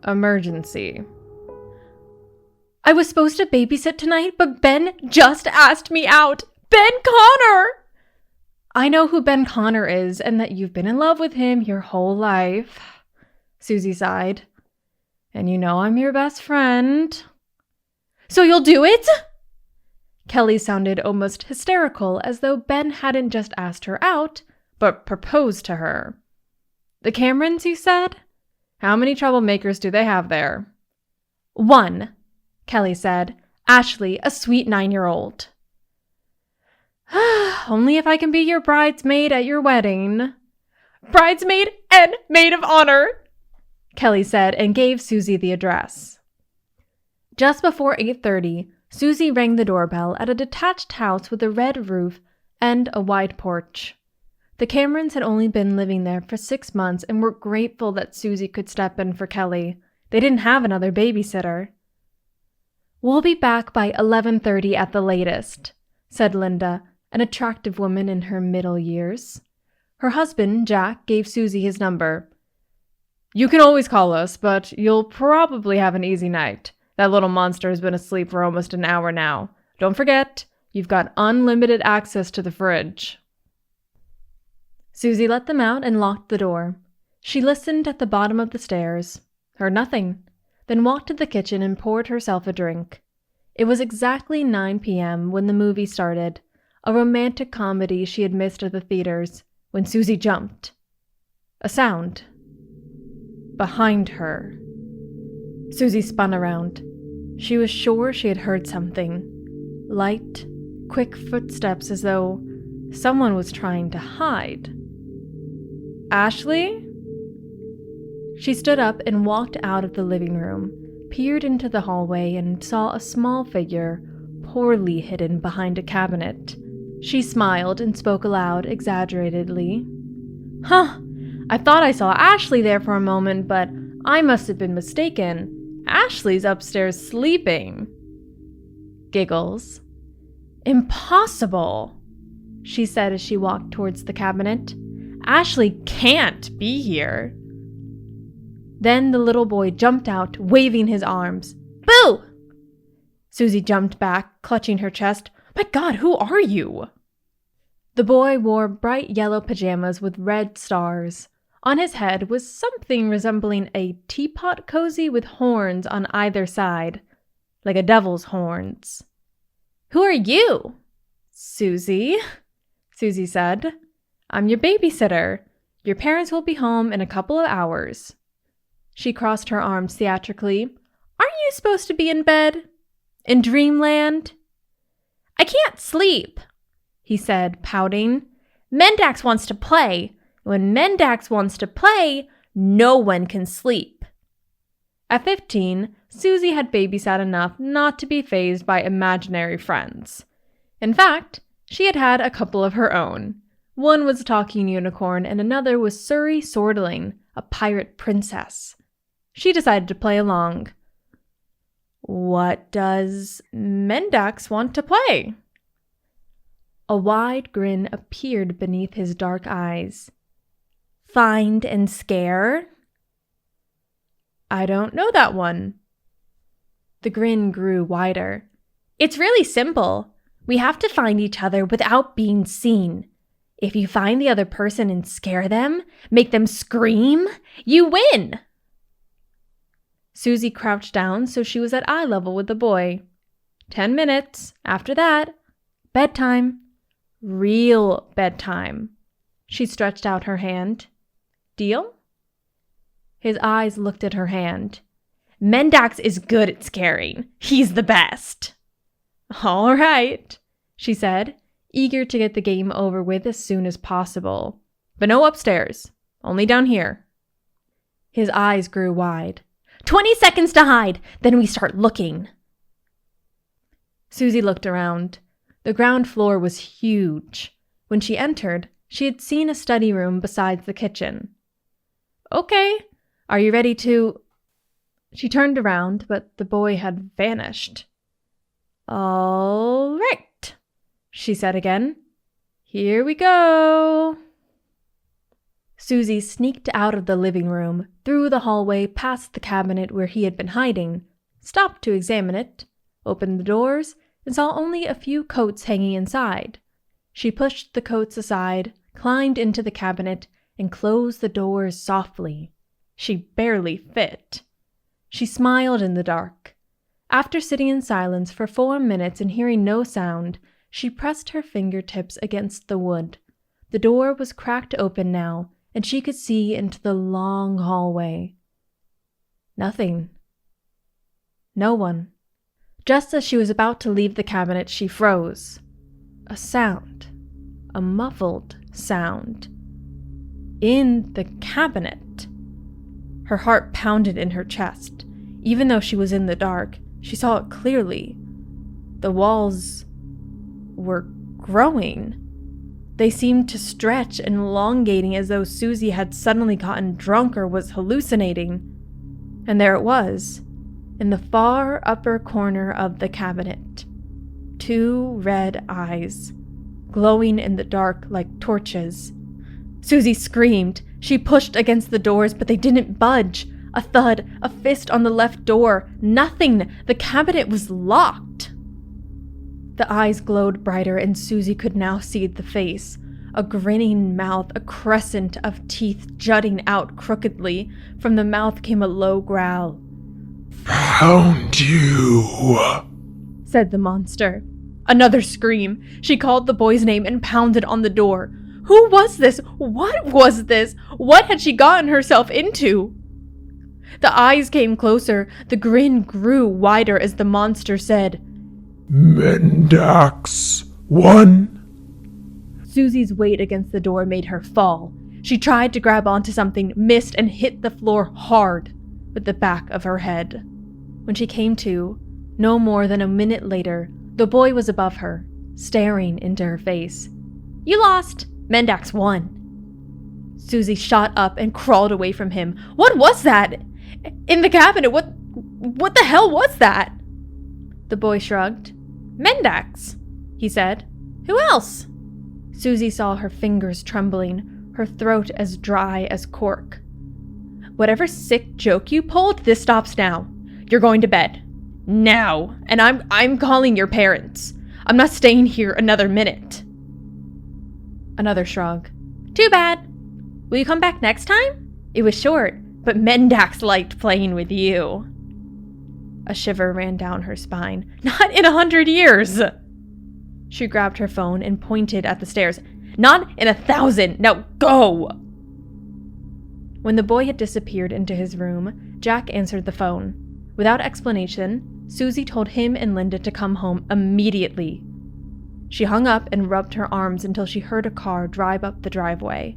emergency. "I was supposed to babysit tonight, but Ben just asked me out. Ben Connor!" "I know who Ben Connor is and that you've been in love with him your whole life," Susie sighed. "And you know I'm your best friend." "So you'll do it?" Kelly sounded almost hysterical, as though Ben hadn't just asked her out, but proposed to her. "The Camerons, you said? How many troublemakers do they have there?" "One," Kelly said. "Ashley, a sweet 9-year-old. "Only if I can be your bridesmaid at your wedding." "Bridesmaid and maid of honor," Kelly said, and gave Susie the address. Just before 8:30, Susie rang the doorbell at a detached house with a red roof and a wide porch. The Camerons had only been living there for 6 months and were grateful that Susie could step in for Kelly. They didn't have another babysitter. "We'll be back by 11:30 at the latest," said Linda, an attractive woman in her middle years. Her husband, Jack, gave Susie his number. You can always call us, but you'll probably have an easy night. That little monster has been asleep for almost an hour now. Don't forget, you've got unlimited access to the fridge. Susie let them out and locked the door. She listened at the bottom of the stairs, heard nothing, then walked to the kitchen and poured herself a drink. It was exactly 9 p.m. when the movie started, a romantic comedy she had missed at the theaters, when Susie jumped. A sound. Behind her. Susie spun around. She was sure she had heard something. Light, quick footsteps as though someone was trying to hide. Ashley? She stood up and walked out of the living room, peered into the hallway, and saw a small figure, poorly hidden behind a cabinet. She smiled and spoke aloud, exaggeratedly. Huh, I thought I saw Ashley there for a moment, but I must have been mistaken. Ashley's upstairs sleeping. Giggles. Impossible, she said as she walked towards the cabinet. Ashley can't be here. Then the little boy jumped out, waving his arms. Boo! Susie jumped back, clutching her chest. My God, who are you? The boy wore bright yellow pajamas with red stars. On his head was something resembling a teapot cozy with horns on either side, like a devil's horns. Who are you? Susie, Susie said. I'm your babysitter. Your parents will be home in a couple of hours. She crossed her arms theatrically. Aren't you supposed to be in bed? In dreamland? I can't sleep, he said, pouting. Mendax wants to play. When Mendax wants to play, no one can sleep. At 15, Susie had babysat enough not to be fazed by imaginary friends. In fact, she had had a couple of her own. One was a talking unicorn and another was Surrey Swordling, a pirate princess. She decided to play along. What does Mendax want to play? A wide grin appeared beneath his dark eyes. Find and scare? I don't know that one. The grin grew wider. It's really simple. We have to find each other without being seen. If you find the other person and scare them, make them scream, you win. Susie crouched down so she was at eye level with the boy. 10 minutes. After that, bedtime. Real bedtime. She stretched out her hand. Deal? His eyes looked at her hand. Mendax is good at scaring. He's the best. All right, she said, eager to get the game over with as soon as possible. But no upstairs. Only down here. His eyes grew wide. 20 seconds to hide, then we start looking. Susie looked around. The ground floor was huge. When she entered, she had seen a study room besides the kitchen. Okay, are you ready to... She turned around, but the boy had vanished. All right, she said again. Here we go. Susie sneaked out of the living room, through the hallway past the cabinet where he had been hiding, stopped to examine it, opened the doors, and saw only a few coats hanging inside. She pushed the coats aside, climbed into the cabinet, and closed the doors softly. She barely fit. She smiled in the dark. After sitting in silence for 4 minutes and hearing no sound, she pressed her fingertips against the wood. The door was cracked open now, and she could see into the long hallway. Nothing. No one. Just as she was about to leave the cabinet, she froze. A sound. A muffled sound. In the cabinet. Her heart pounded in her chest. Even though she was in the dark, she saw it clearly. The walls were growing. They seemed to stretch and elongating as though Susie had suddenly gotten drunk or was hallucinating. And there it was, in the far upper corner of the cabinet. 2 red eyes, glowing in the dark like torches. Susie screamed. She pushed against the doors, but they didn't budge. A thud, a fist on the left door. Nothing. The cabinet was locked. The eyes glowed brighter, and Susie could now see the face. A grinning mouth, a crescent of teeth jutting out crookedly. From the mouth came a low growl. "Found you," said the monster. Another scream. She called the boy's name and pounded on the door. Who was this? What was this? What had she gotten herself into? The eyes came closer. The grin grew wider as the monster said, "Mendax 1." Susie's weight against the door made her fall. She tried to grab onto something, missed, and hit the floor hard with the back of her head. When she came to, no more than a minute later, the boy was above her, staring into her face. "You lost! Mendax won." Susie shot up and crawled away from him. What was that? In the cabinet, what the hell was that? The boy shrugged. "Mendax," he said. "Who else?" Susie saw her fingers trembling, her throat as dry as cork. "Whatever sick joke you pulled, this stops now. You're going to bed. Now. And I'm calling your parents. I'm not staying here another minute." Another shrug. "Too bad. Will you come back next time? It was short, but Mendax liked playing with you." A shiver ran down her spine. "Not in 100 years!" She grabbed her phone and pointed at the stairs. "Not in 1,000! Now go!" When the boy had disappeared into his room, Jack answered the phone. Without explanation, Susie told him and Linda to come home immediately. She hung up and rubbed her arms until she heard a car drive up the driveway.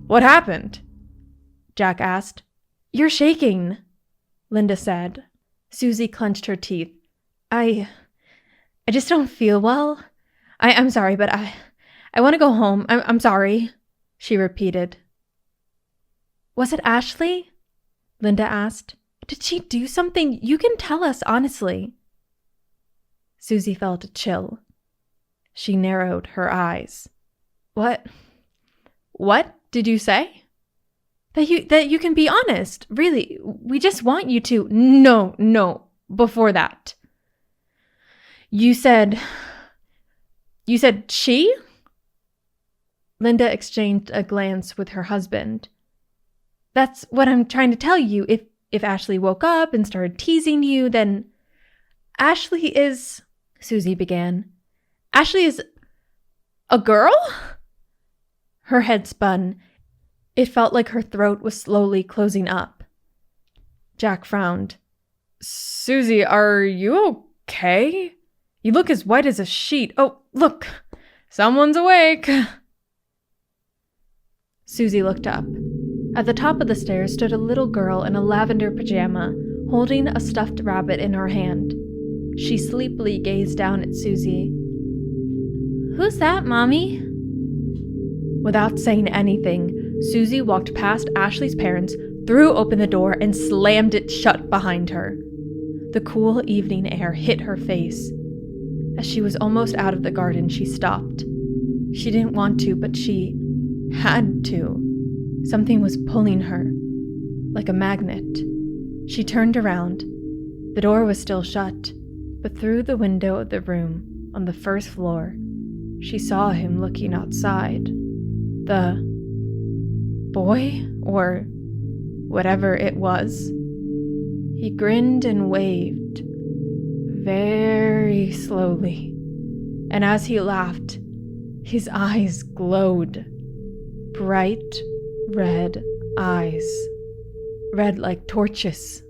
"What happened?" Jack asked. "You're shaking," Linda said. Susie clenched her teeth. I just don't feel well. I'm sorry, but I want to go home. I'm sorry," she repeated. "Was it Ashley?" Linda asked. "Did she do something? You can tell us honestly." Susie felt a chill. She narrowed her eyes. What did you say?" That you can be honest. Really, we just want you to." No, before that. You said she?" Linda exchanged a glance with her husband. "That's what I'm trying to tell you. If Ashley woke up and started teasing you, then..." "Ashley is..." Susie began. "Ashley is a girl?" Her head spun. It felt like her throat was slowly closing up. Jack frowned. "Susie, are you okay? You look as white as a sheet. Oh, look! Someone's awake!" Susie looked up. At the top of the stairs stood a little girl in a lavender pajama, holding a stuffed rabbit in her hand. She sleepily gazed down at Susie. "Who's that, Mommy?" Without saying anything, Susie walked past Ashley's parents, threw open the door, and slammed it shut behind her. The cool evening air hit her face. As she was almost out of the garden, she stopped. She didn't want to, but she had to. Something was pulling her, like a magnet. She turned around. The door was still shut, but through the window of the room on the first floor, she saw him looking outside. The boy, or whatever it was. He grinned and waved, very slowly, and as he laughed, his eyes glowed. Bright red eyes, red like torches.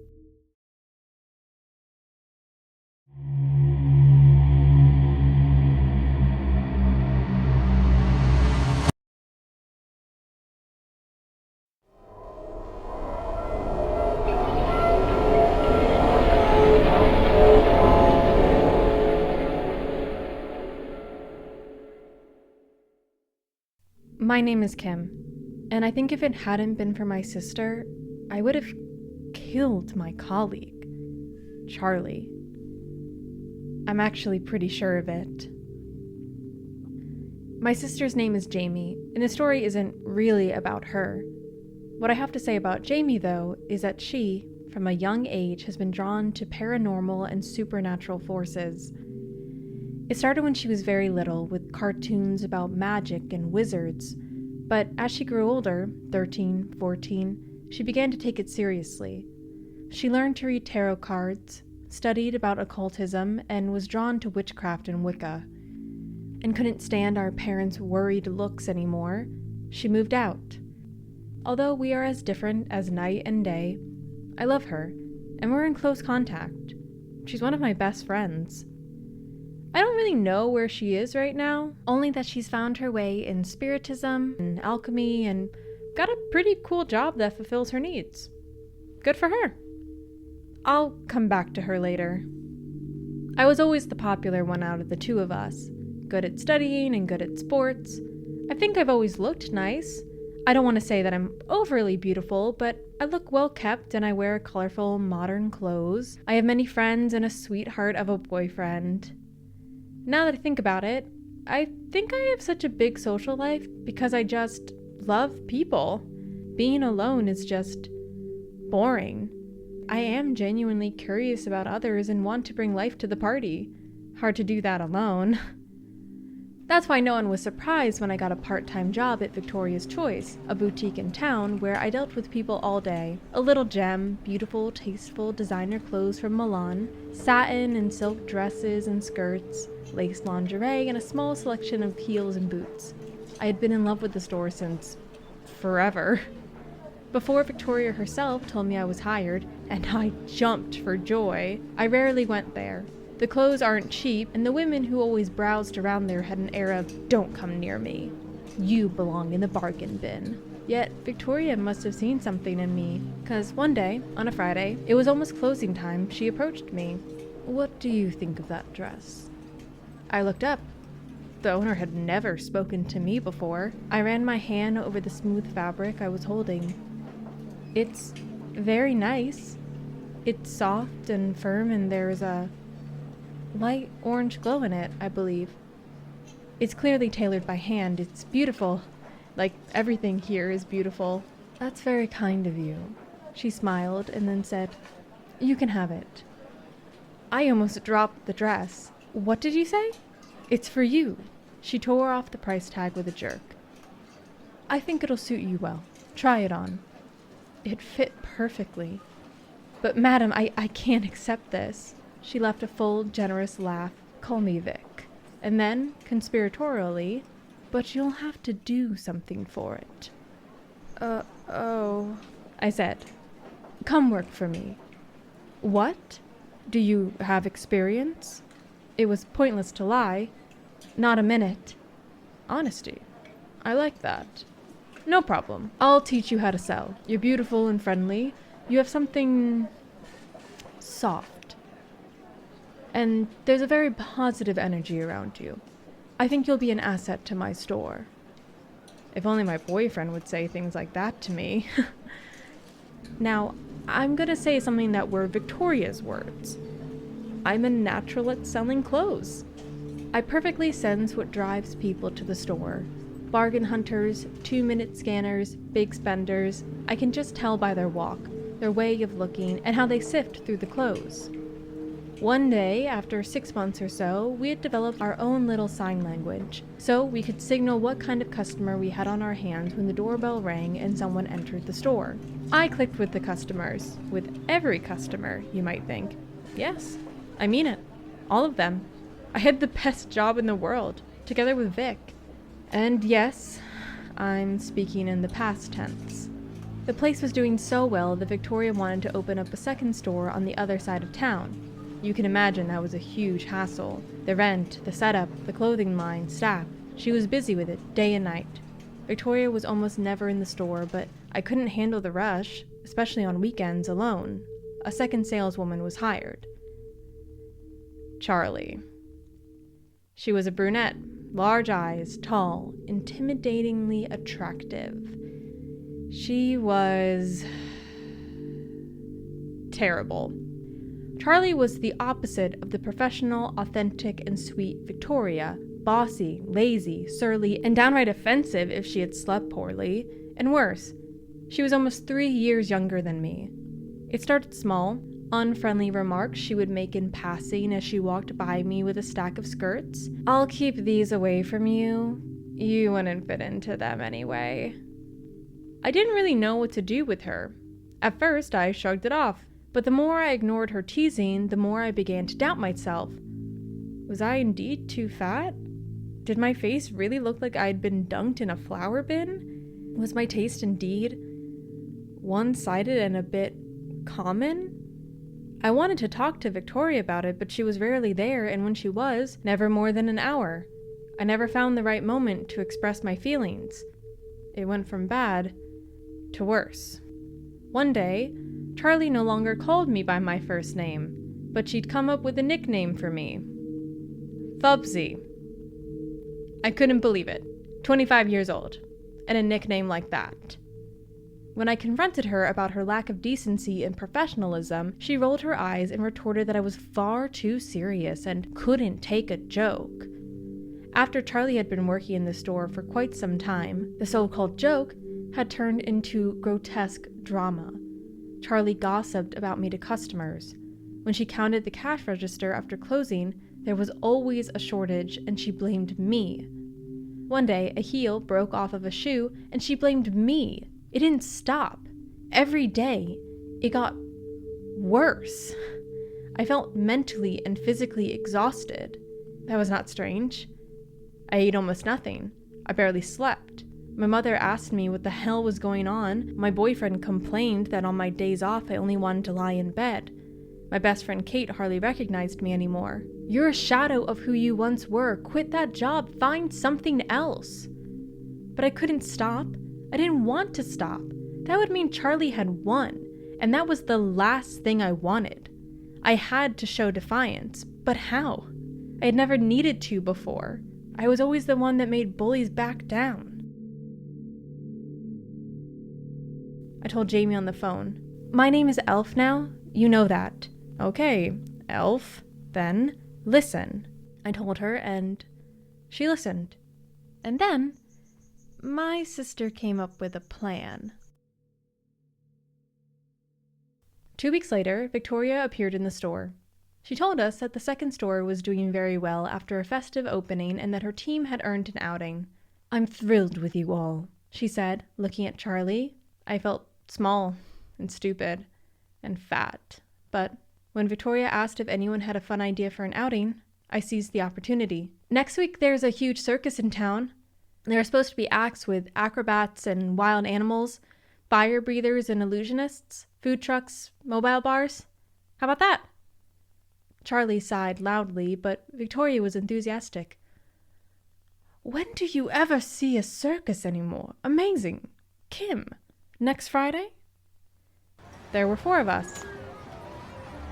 My name is Kim, and I think if it hadn't been for my sister, I would have killed my colleague, Charlie. I'm actually pretty sure of it. My sister's name is Jamie, and the story isn't really about her. What I have to say about Jamie, though, is that she, from a young age, has been drawn to paranormal and supernatural forces. It started when she was very little, with cartoons about magic and wizards, but as she grew older, 13, 14, she began to take it seriously. She learned to read tarot cards, studied about occultism, and was drawn to witchcraft and Wicca. And couldn't stand our parents' worried looks anymore, she moved out. Although we are as different as night and day, I love her, and we're in close contact. She's one of my best friends. I don't really know where she is right now, only that she's found her way in spiritism and alchemy and got a pretty cool job that fulfills her needs. Good for her. I'll come back to her later. I was always the popular one out of the two of us, good at studying and good at sports. I think I've always looked nice. I don't want to say that I'm overly beautiful, but I look well kept and I wear colorful, modern clothes. I have many friends and a sweetheart of a boyfriend. Now that I think about it, I think I have such a big social life because I just love people. Being alone is just boring. I am genuinely curious about others and want to bring life to the party. Hard to do that alone. That's why no one was surprised when I got a part-time job at Victoria's Choice, a boutique in town where I dealt with people all day. A little gem, beautiful, tasteful designer clothes from Milan, satin and silk dresses and skirts, lace lingerie, and a small selection of heels and boots. I had been in love with the store since forever. Before Victoria herself told me I was hired, and I jumped for joy. I rarely went there. The clothes aren't cheap, and the women who always browsed around there had an air of, "Don't come near me. You belong in the bargain bin." Yet Victoria must have seen something in me, because one day, on a Friday, it was almost closing time, she approached me. "What do you think of that dress?" I looked up. The owner had never spoken to me before. I ran my hand over the smooth fabric I was holding. "It's very nice. It's soft and firm, and there's a light orange glow in it, I believe. It's clearly tailored by hand. It's beautiful. Like everything here is beautiful." "That's very kind of you." She smiled and then said, "You can have it." I almost dropped the dress. "What did you say?" "It's for you." She tore off the price tag with a jerk. "I think it'll suit you well. Try it on." It fit perfectly. "But madam, I can't accept this." She left a full, generous laugh. "Call me Vic." And then, conspiratorially, "But you'll have to do something for it." Oh, I said. "Come work for me." "What? Do you have experience?" It was pointless to lie. "Not a minute." Honesty. I like that. "No problem. I'll teach you how to sell. You're beautiful and friendly. You have something soft. And there's a very positive energy around you. I think you'll be an asset to my store." If only my boyfriend would say things like that to me. Now, I'm gonna say something that were Victoria's words. I'm a natural at selling clothes. I perfectly sense what drives people to the store. Bargain hunters, 2-minute scanners, big spenders. I can just tell by their walk, their way of looking, and how they sift through the clothes. One day, after 6 months or so, we had developed our own little sign language, so we could signal what kind of customer we had on our hands when the doorbell rang and someone entered the store. I clicked with the customers. With every customer, you might think. Yes, I mean it. All of them. I had the best job in the world, together with Vic. And yes, I'm speaking in the past tense. The place was doing so well that Victoria wanted to open up a second store on the other side of town. You can imagine that was a huge hassle. The rent, the setup, the clothing line, staff. She was busy with it, day and night. Victoria was almost never in the store, but I couldn't handle the rush, especially on weekends alone. A second saleswoman was hired. Charlie. She was a brunette, large eyes, tall, intimidatingly attractive. She was terrible. Charlie was the opposite of the professional, authentic, and sweet Victoria, bossy, lazy, surly, and downright offensive if she had slept poorly. And worse, she was almost 3 years younger than me. It started small, unfriendly remarks she would make in passing as she walked by me with a stack of skirts. "I'll keep these away from you. You wouldn't fit into them anyway." I didn't really know what to do with her. At first, I shrugged it off, but the more I ignored her teasing, the more I began to doubt myself. Was I indeed too fat? Did my face really look like I'd been dunked in a flour bin? Was my taste indeed one-sided and a bit common? I wanted to talk to Victoria about it, but she was rarely there, and when she was, never more than an hour. I never found the right moment to express my feelings. It went from bad to worse. One day, Charlie no longer called me by my first name, but she'd come up with a nickname for me. Fubsy. I couldn't believe it. 25 years old, and a nickname like that. When I confronted her about her lack of decency and professionalism, she rolled her eyes and retorted that I was far too serious and couldn't take a joke. After Charlie had been working in the store for quite some time, the so-called joke had turned into grotesque drama. Charlie gossiped about me to customers. When she counted the cash register after closing, there was always a shortage, and she blamed me. One day, a heel broke off of a shoe, and she blamed me. It didn't stop. Every day, it got worse. I felt mentally and physically exhausted. That was not strange. I ate almost nothing. I barely slept. My mother asked me what the hell was going on. My boyfriend complained that on my days off I only wanted to lie in bed. My best friend Kate hardly recognized me anymore. "You're a shadow of who you once were. Quit that job. Find something else." But I couldn't stop. I didn't want to stop. That would mean Charlie had won, and that was the last thing I wanted. I had to show defiance, but how? I had never needed to before. I was always the one that made bullies back down. I told Jamie on the phone, "My name is Elf now. You know that." "Okay, Elf, then listen," I told her, and she listened. And then my sister came up with a plan. 2 weeks later, Victoria appeared in the store. She told us that the second store was doing very well after a festive opening and that her team had earned an outing. "I'm thrilled with you all," she said, looking at Charlie. I felt small and stupid and fat, but when Victoria asked if anyone had a fun idea for an outing, I seized the opportunity. "Next week there's a huge circus in town. There are supposed to be acts with acrobats and wild animals, fire breathers and illusionists, food trucks, mobile bars. How about that?" Charlie sighed loudly, but Victoria was enthusiastic. "When do you ever see a circus anymore? Amazing. Kim, next Friday?" There were 4 of us.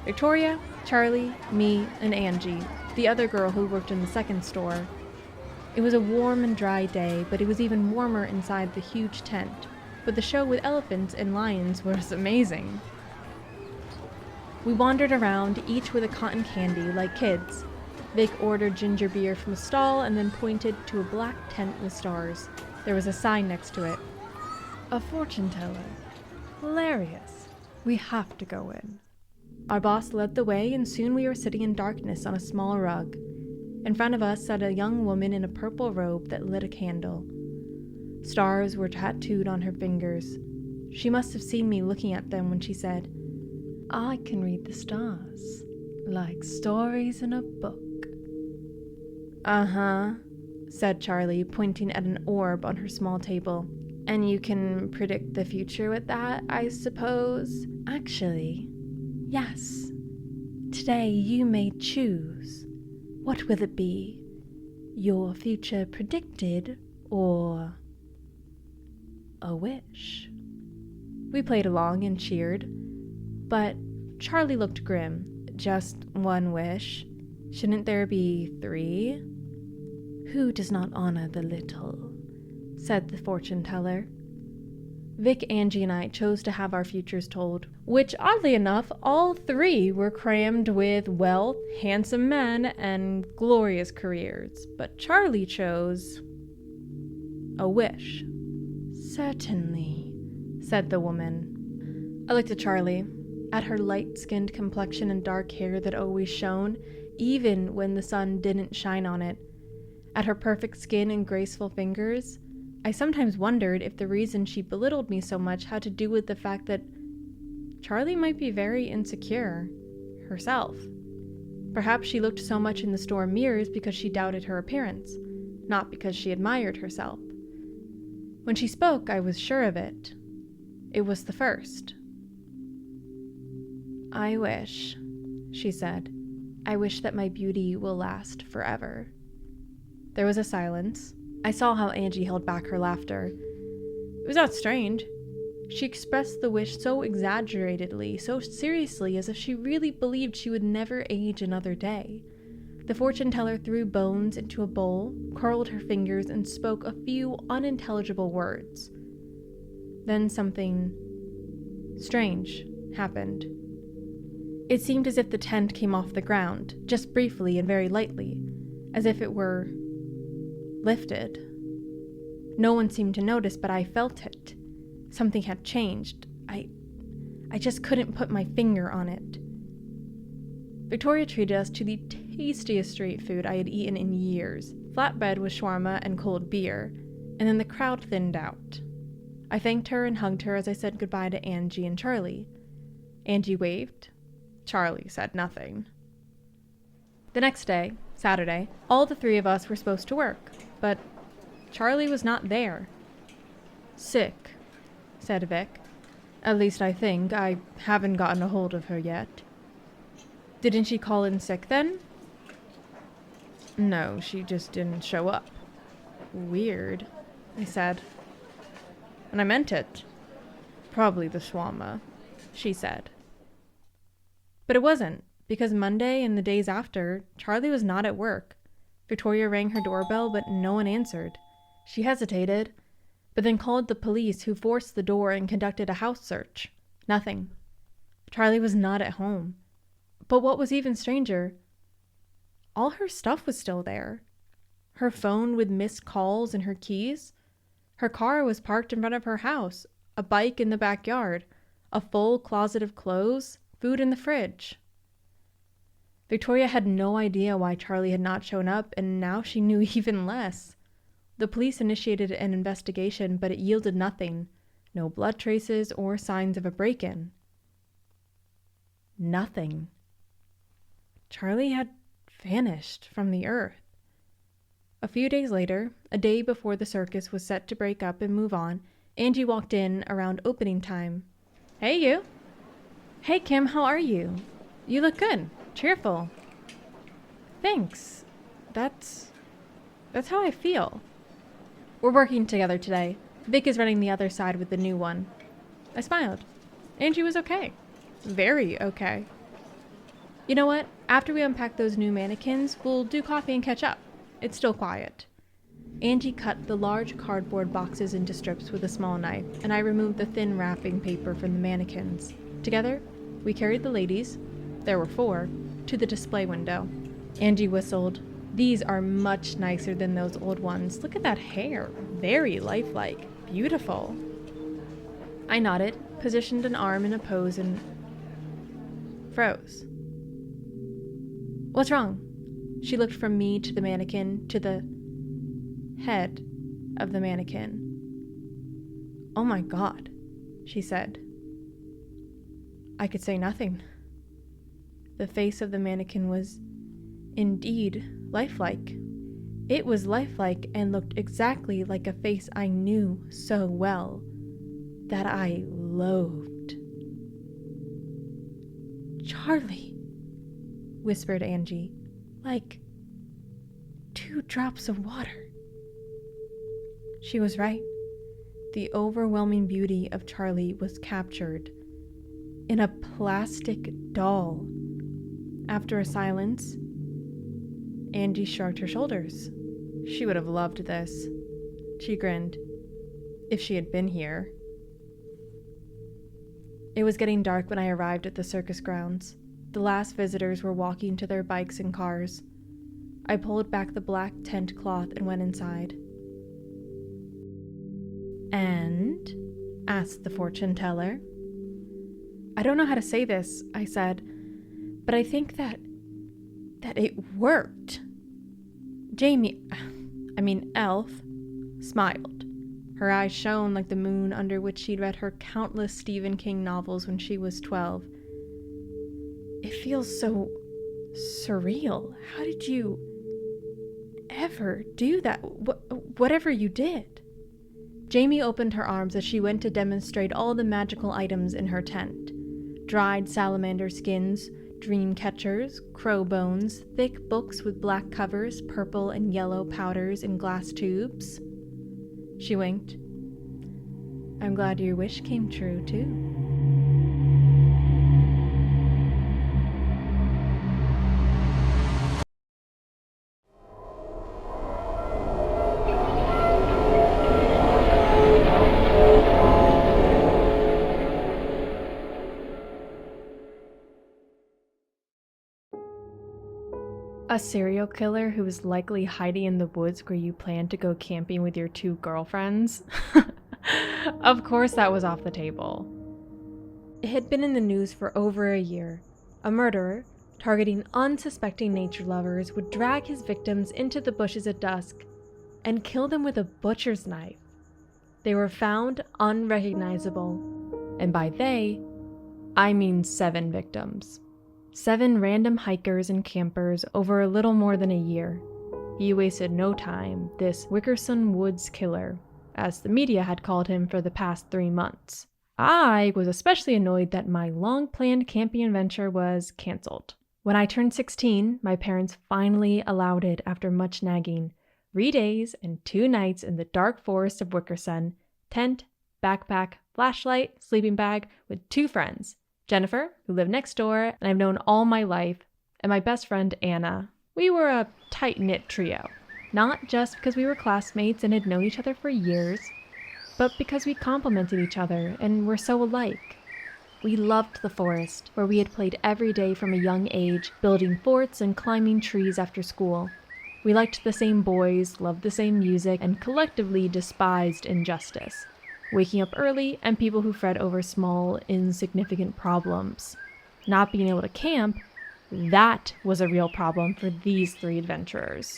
Victoria, Charlie, me, and Angie, the other girl who worked in the second store. It was a warm and dry day, but it was even warmer inside the huge tent. But the show with elephants and lions was amazing. We wandered around, each with a cotton candy, like kids. Vic ordered ginger beer from a stall and then pointed to a black tent with stars. There was a sign next to it. "A fortune teller. Hilarious. We have to go in." Our boss led the way, and soon we were sitting in darkness on a small rug. In front of us sat a young woman in a purple robe that lit a candle. Stars were tattooed on her fingers. She must have seen me looking at them when she said, "I can read the stars, like stories in a book." "Uh-huh," said Charlie, pointing at an orb on her small table. "And you can predict the future with that, I suppose?" "Actually, yes. Today you may choose. What will it be? Your future predicted, or a wish?" We played along and cheered, but Charlie looked grim. "Just one wish? Shouldn't there be 3? "Who does not honor the little?" said the fortune teller. Vic, Angie, and I chose to have our futures told, which, oddly enough, all three were crammed with wealth, handsome men, and glorious careers. But Charlie chose a wish. "Certainly," said the woman. I looked at Charlie, at her light-skinned complexion and dark hair that always shone, even when the sun didn't shine on it, at her perfect skin and graceful fingers. I sometimes wondered if the reason she belittled me so much had to do with the fact that Charlie might be very insecure herself. Perhaps she looked so much in the store mirrors because she doubted her appearance, not because she admired herself. When she spoke, I was sure of it. It was the first. "I wish," she said, "I wish that my beauty will last forever." There was a silence. I saw how Angie held back her laughter. It was not strange. She expressed the wish so exaggeratedly, so seriously, as if she really believed she would never age another day. The fortune teller threw bones into a bowl, curled her fingers, and spoke a few unintelligible words. Then something strange happened. It seemed as if the tent came off the ground, just briefly and very lightly, as if it were lifted. No one seemed to notice, but I felt it. Something had changed. I just couldn't put my finger on it. Victoria treated us to the tastiest street food I had eaten in years. Flatbread with shawarma and cold beer, and then the crowd thinned out. I thanked her and hugged her as I said goodbye to Angie and Charlie. Angie waved. Charlie said nothing. The next day, Saturday, all the three of us were supposed to work, but Charlie was not there. "Sick," said Vic. "At least I think. I haven't gotten a hold of her yet." "Didn't she call in sick then?" "No, she just didn't show up." "Weird," I said. And I meant it. "Probably the shawarma," she said. But it wasn't, because Monday and the days after, Charlie was not at work. Victoria rang her doorbell, but no one answered. She hesitated, but then called the police, who forced the door and conducted a house search. Nothing. Charlie was not at home. But what was even stranger, all her stuff was still there. Her phone with missed calls and her keys. Her car was parked in front of her house, a bike in the backyard, a full closet of clothes, food in the fridge. Victoria had no idea why Charlie had not shown up, and now she knew even less. The police initiated an investigation, but it yielded nothing. No blood traces or signs of a break-in. Nothing. Charlie had vanished from the earth. A few days later, a day before the circus was set to break up and move on, Angie walked in around opening time. "Hey, you." "Hey, Kim, how are you? You look good. Cheerful." "Thanks. That's how I feel." "We're working together today. Vic is running the other side with the new one." I smiled. Angie was okay. Very okay. "You know what? After we unpack those new mannequins, we'll do coffee and catch up. It's still quiet." Angie cut the large cardboard boxes into strips with a small knife, and I removed the thin wrapping paper from the mannequins. Together, we carried the ladies, there were 4, to the display window. Angie whistled. "These are much nicer than those old ones. Look at that hair. Very lifelike. Beautiful." I nodded, positioned an arm in a pose, and froze. "What's wrong?" She looked from me to the mannequin, to the head of the mannequin. "Oh my God," she said. I could say nothing. The face of the mannequin was indeed lifelike. It was lifelike and looked exactly like a face I knew so well, that I loathed. "Charlie," whispered Angie, "like 2 drops of water." She was right. The overwhelming beauty of Charlie was captured in a plastic doll. After a silence, Angie shrugged her shoulders. She would have loved this. She grinned. If she had been here. It was getting dark when I arrived at the circus grounds. The last visitors were walking to their bikes and cars. I pulled back the black tent cloth and went inside. "And?" asked the fortune teller. "I don't know how to say this," I said, "but I think that it worked." Elf, smiled. Her eyes shone like the moon under which she'd read her countless Stephen King novels when she was 12. "It feels so surreal. How did you ever do that? Whatever you did." Jamie opened her arms as she went to demonstrate all the magical items in her tent. Dried salamander skins, dream catchers, crow bones, thick books with black covers, purple and yellow powders in glass tubes. She winked. "I'm glad your wish came true, too." A serial killer who was likely hiding in the woods where you planned to go camping with your 2 girlfriends? Of course that was off the table. It had been in the news for over a year. A murderer, targeting unsuspecting nature lovers, would drag his victims into the bushes at dusk and kill them with a butcher's knife. They were found unrecognizable, and by they, I mean 7 victims. 7 random hikers and campers over a little more than a year. He wasted no time, this Wickerson Woods killer, as the media had called him for the past 3 months. I was especially annoyed that my long-planned camping adventure was canceled. When I turned 16, my parents finally allowed it after much nagging. 3 days and 2 nights in the dark forest of Wickerson, tent, backpack, flashlight, sleeping bag, with 2 friends. Jennifer, who lived next door and I've known all my life, and my best friend Anna. We were a tight-knit trio, not just because we were classmates and had known each other for years, but because we complemented each other and were so alike. We loved the forest, where we had played every day from a young age, building forts and climbing trees after school. We liked the same boys, loved the same music, and collectively despised injustice. Waking up early, and people who fret over small, insignificant problems. Not being able to camp, that was a real problem for these 3 adventurers.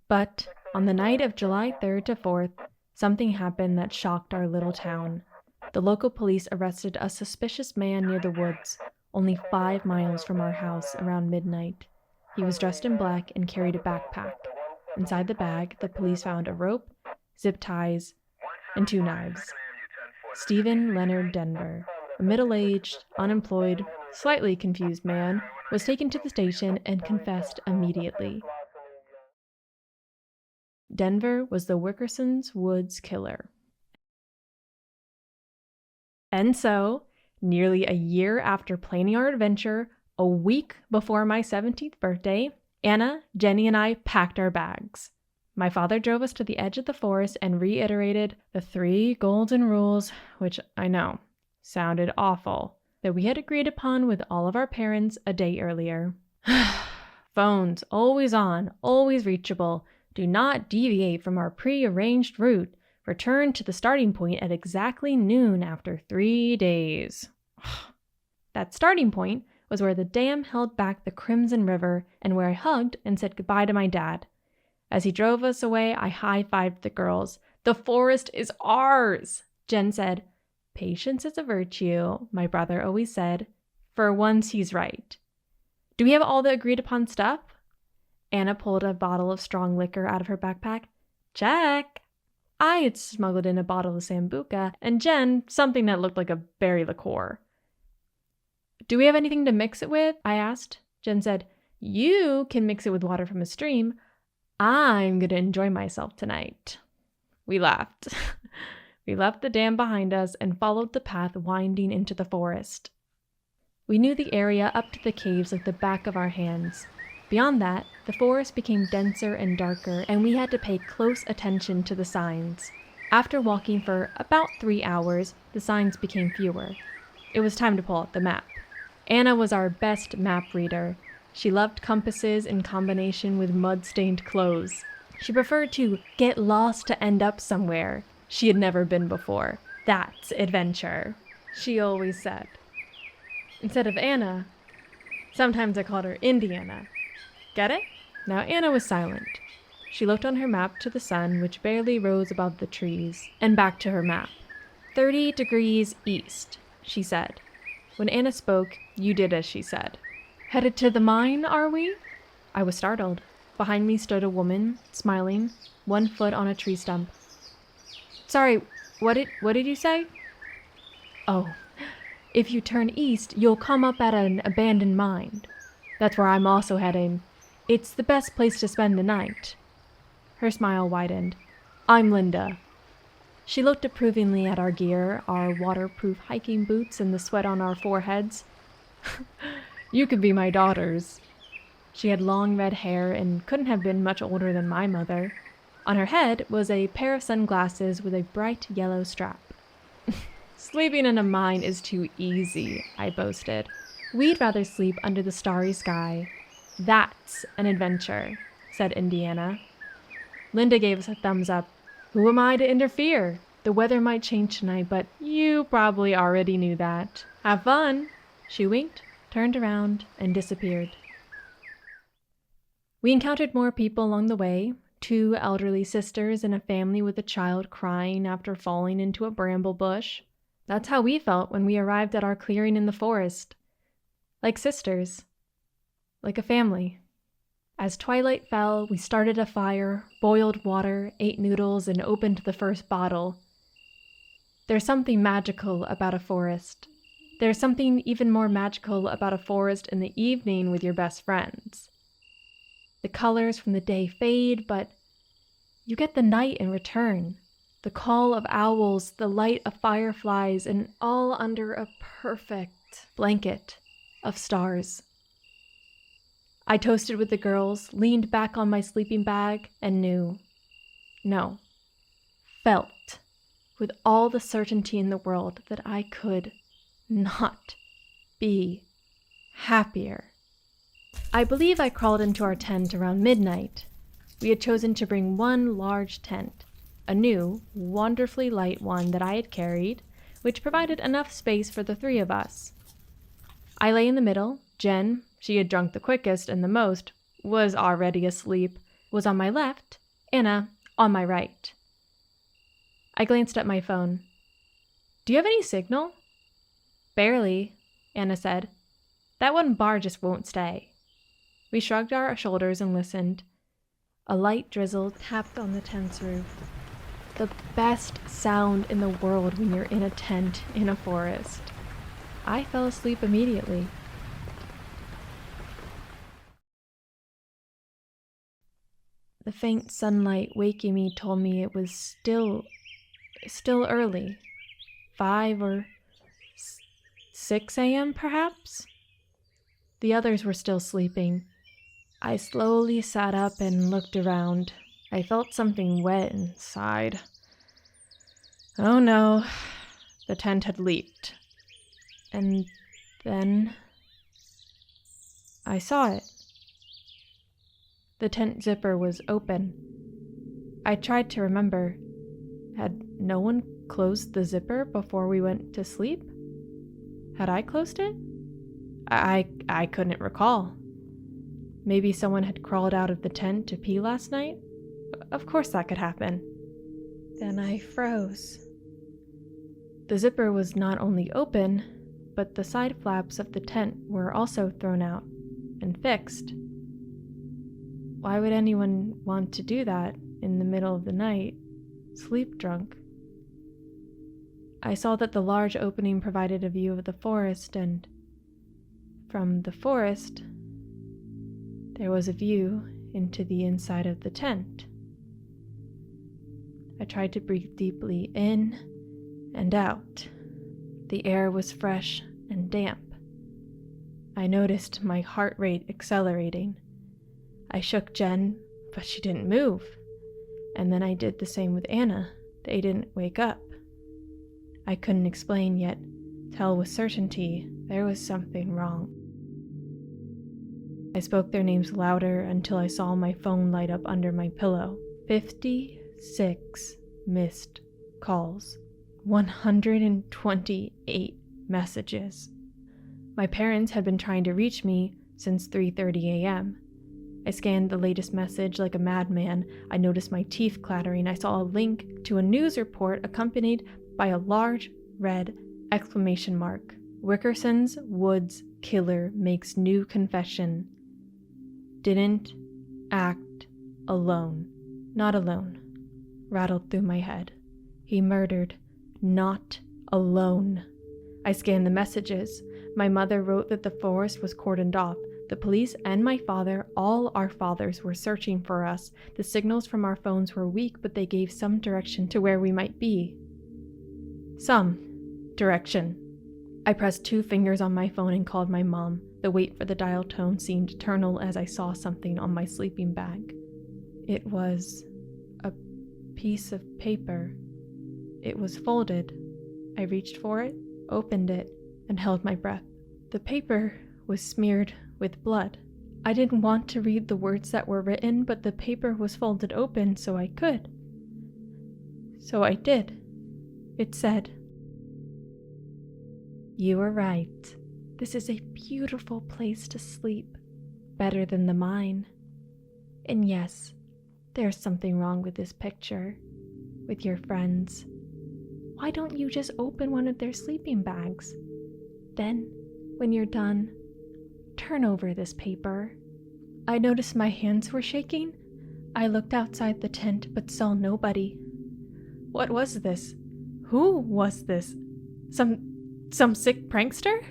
But on the night of July 3rd to 4th, something happened that shocked our little town. The local police arrested a suspicious man near the woods, only 5 miles from our house around midnight. He was dressed in black and carried a backpack. Inside the bag, the police found a rope, zip ties, and 2 knives. Stephen Leonard Denver, a middle-aged, unemployed, slightly confused man, was taken to the station and confessed immediately. Denver was the Wickerson's Woods killer. And so, nearly a year after planning our adventure, a week before my 17th birthday, Anna, Jenny, and I packed our bags. My father drove us to the edge of the forest and reiterated the 3 golden rules, which I know sounded awful, that we had agreed upon with all of our parents a day earlier. Phones always on, always reachable. Do not deviate from our pre-arranged route. Return to the starting point at exactly noon after 3 days. That starting point was where the dam held back the Crimson River and where I hugged and said goodbye to my dad. As he drove us away, I high-fived the girls. "The forest is ours," Jen said. "Patience is a virtue," my brother always said. For once, he's right. "Do we have all the agreed-upon stuff?" Anna pulled a bottle of strong liquor out of her backpack. "Check." I had smuggled in a bottle of Sambuca, and Jen something that looked like a berry liqueur. "Do we have anything to mix it with?" I asked. Jen said, "You can mix it with water from a stream. I'm going to enjoy myself tonight." We laughed. We left the dam behind us and followed the path winding into the forest. We knew the area up to the caves like the back of our hands. Beyond that, the forest became denser and darker, and we had to pay close attention to the signs. After walking for about 3 hours, the signs became fewer. It was time to pull out the map. Anna was our best map reader. She loved compasses in combination with mud-stained clothes. She preferred to get lost to end up somewhere she had never been before. That's adventure, she always said. Instead of Anna, sometimes I called her Indiana. Get it? Now Anna was silent. She looked on her map to the sun, which barely rose above the trees, and back to her map. 30 degrees east, she said. When Anna spoke, you did as she said. Headed to the mine, are we? I was startled. Behind me stood a woman, smiling, 1 foot on a tree stump. Sorry, what did you say? Oh, if you turn east, you'll come up at an abandoned mine. That's where I'm also heading. It's the best place to spend the night. Her smile widened. I'm Linda. She looked approvingly at our gear, our waterproof hiking boots and the sweat on our foreheads. You could be my daughters. She had long red hair and couldn't have been much older than my mother. On her head was a pair of sunglasses with a bright yellow strap. Sleeping in a mine is too easy, I boasted. We'd rather sleep under the starry sky. That's an adventure, said Indiana. Linda gave us a thumbs up. Who am I to interfere? The weather might change tonight, but you probably already knew that. Have fun. She winked, turned around, and disappeared. We encountered more people along the way, 2 elderly sisters and a family with a child crying after falling into a bramble bush. That's how we felt when we arrived at our clearing in the forest. Like sisters. Like a family. As twilight fell, we started a fire, boiled water, ate noodles, and opened the first bottle. There's something magical about a forest. There's something even more magical about a forest in the evening with your best friends. The colors from the day fade, but you get the night in return. The call of owls, the light of fireflies, and all under a perfect blanket of stars. I toasted with the girls, leaned back on my sleeping bag, and felt, with all the certainty in the world, that I could not be happier. I believe I crawled into our tent around midnight. We had chosen to bring 1 large tent, a new, wonderfully light one that I had carried, which provided enough space for the 3 of us. I lay in the middle. Jen, she had drunk the quickest and the most, was already asleep, was on my left, Anna on my right. I glanced at my phone. Do you have any signal? Barely, Anna said. That 1 bar just won't stay. We shrugged our shoulders and listened. A light drizzle tapped on the tent's roof. The best sound in the world when you're in a tent in a forest. I fell asleep immediately. The faint sunlight waking me told me it was still early. 5 or 6 a.m. perhaps? The others were still sleeping. I slowly sat up and looked around. I felt something wet inside. Oh no, the tent had leaked. And then I saw it. The tent zipper was open. I tried to remember. Had no one closed the zipper before we went to sleep? Had I closed it? I couldn't recall. Maybe someone had crawled out of the tent to pee last night? Of course that could happen. Then I froze. The zipper was not only open, but the side flaps of the tent were also thrown out and fixed. Why would anyone want to do that in the middle of the night, sleep drunk? I saw that the large opening provided a view of the forest, and from the forest, there was a view into the inside of the tent. I tried to breathe deeply in and out. The air was fresh and damp. I noticed my heart rate accelerating. I shook Jen, but she didn't move. And then I did the same with Anna. They didn't wake up. I couldn't explain, yet tell with certainty there was something wrong. I spoke their names louder until I saw my phone light up under my pillow. 56 missed calls. 128 messages. My parents had been trying to reach me since 3:30 a.m. I scanned the latest message like a madman. I noticed my teeth clattering. I saw a link to a news report accompanied by a large red exclamation mark. Wickerson's Woods killer makes new confession. Didn't act alone. Not alone. Rattled through my head. He murdered. Not alone. I scanned the messages. My mother wrote that the forest was cordoned off. The police and my father, all our fathers, were searching for us. The signals from our phones were weak, but they gave some direction to where we might be. Some direction. I pressed 2 fingers on my phone and called my mom. The wait for the dial tone seemed eternal as I saw something on my sleeping bag. It was a piece of paper. It was folded. I reached for it, opened it, and held my breath. The paper was smeared with blood. I didn't want to read the words that were written, but the paper was folded open so I could. So I did. It said, "You were right. This is a beautiful place to sleep, better than the mine. And yes, there's something wrong with this picture, with your friends. Why don't you just open one of their sleeping bags? Then, when you're done, turn over this paper." I noticed my hands were shaking. I looked outside the tent but saw nobody. What was this? Who was this? Some sick prankster?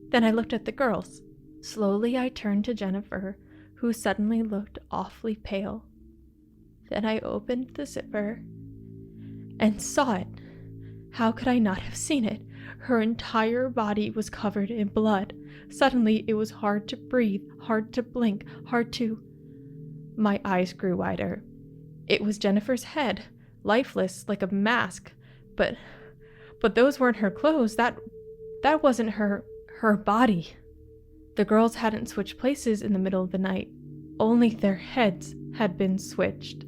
Then I looked at the girls. Slowly I turned to Jennifer, who suddenly looked awfully pale. Then I opened the zipper and saw it. How could I not have seen it? Her entire body was covered in blood. Suddenly it was hard to breathe, hard to blink, hard to... My eyes grew wider. It was Jennifer's head, lifeless, like a mask. But those weren't her clothes. That wasn't her body. The girls hadn't switched places in the middle of the night. Only their heads had been switched.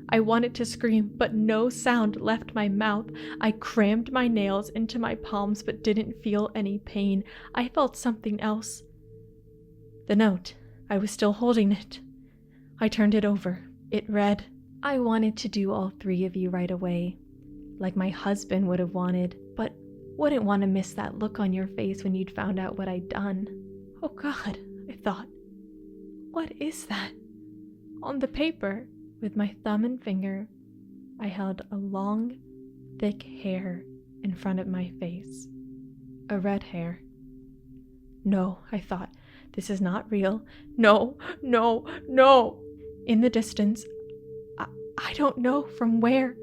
I wanted to scream, but no sound left my mouth. I crammed my nails into my palms but didn't feel any pain. I felt something else. The note. I was still holding it. I turned it over. It read, "I wanted to do all 3 of you right away, like my husband would have wanted, but wouldn't want to miss that look on your face when you'd found out what I'd done." Oh God, I thought. What is that? On the paper, with my thumb and finger, I held a long, thick hair in front of my face. A red hair. No, I thought, this is not real. No, no, no. In the distance, I don't know from where,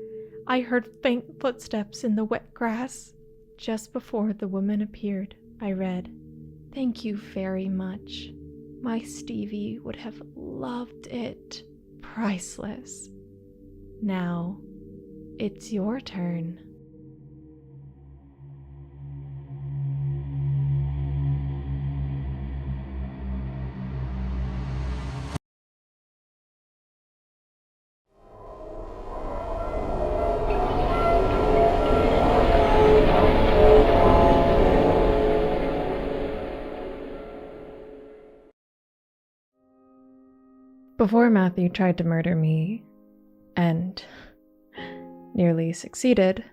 I heard faint footsteps in the wet grass. Just before the woman appeared, I read, "Thank you very much. My Stevie would have loved it. Priceless. Now, it's your turn." Before Matthew tried to murder me, and nearly succeeded,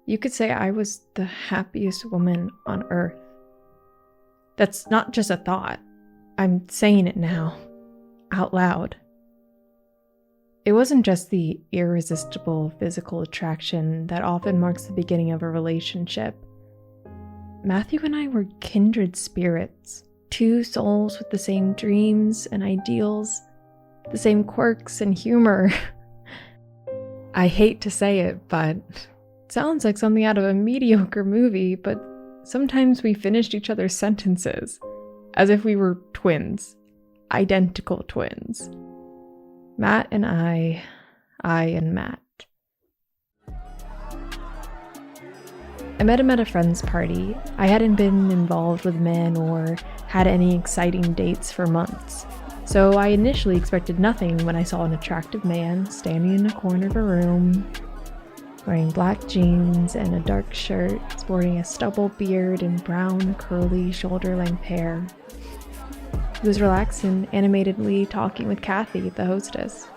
you could say I was the happiest woman on earth. That's not just a thought. I'm saying it now, out loud. It wasn't just the irresistible physical attraction that often marks the beginning of a relationship. Matthew and I were kindred spirits, 2 souls with the same dreams and ideals, the same quirks and humor. I hate to say it, but it sounds like something out of a mediocre movie, but sometimes we finished each other's sentences as if we were twins, identical twins. Matt and I and Matt. I met him at a friend's party. I hadn't been involved with men or had any exciting dates for months, so I initially expected nothing when I saw an attractive man standing in a corner of a room, wearing black jeans and a dark shirt, sporting a stubble beard and brown, curly, shoulder-length hair. He was relaxed and animatedly talking with Kathy, the hostess.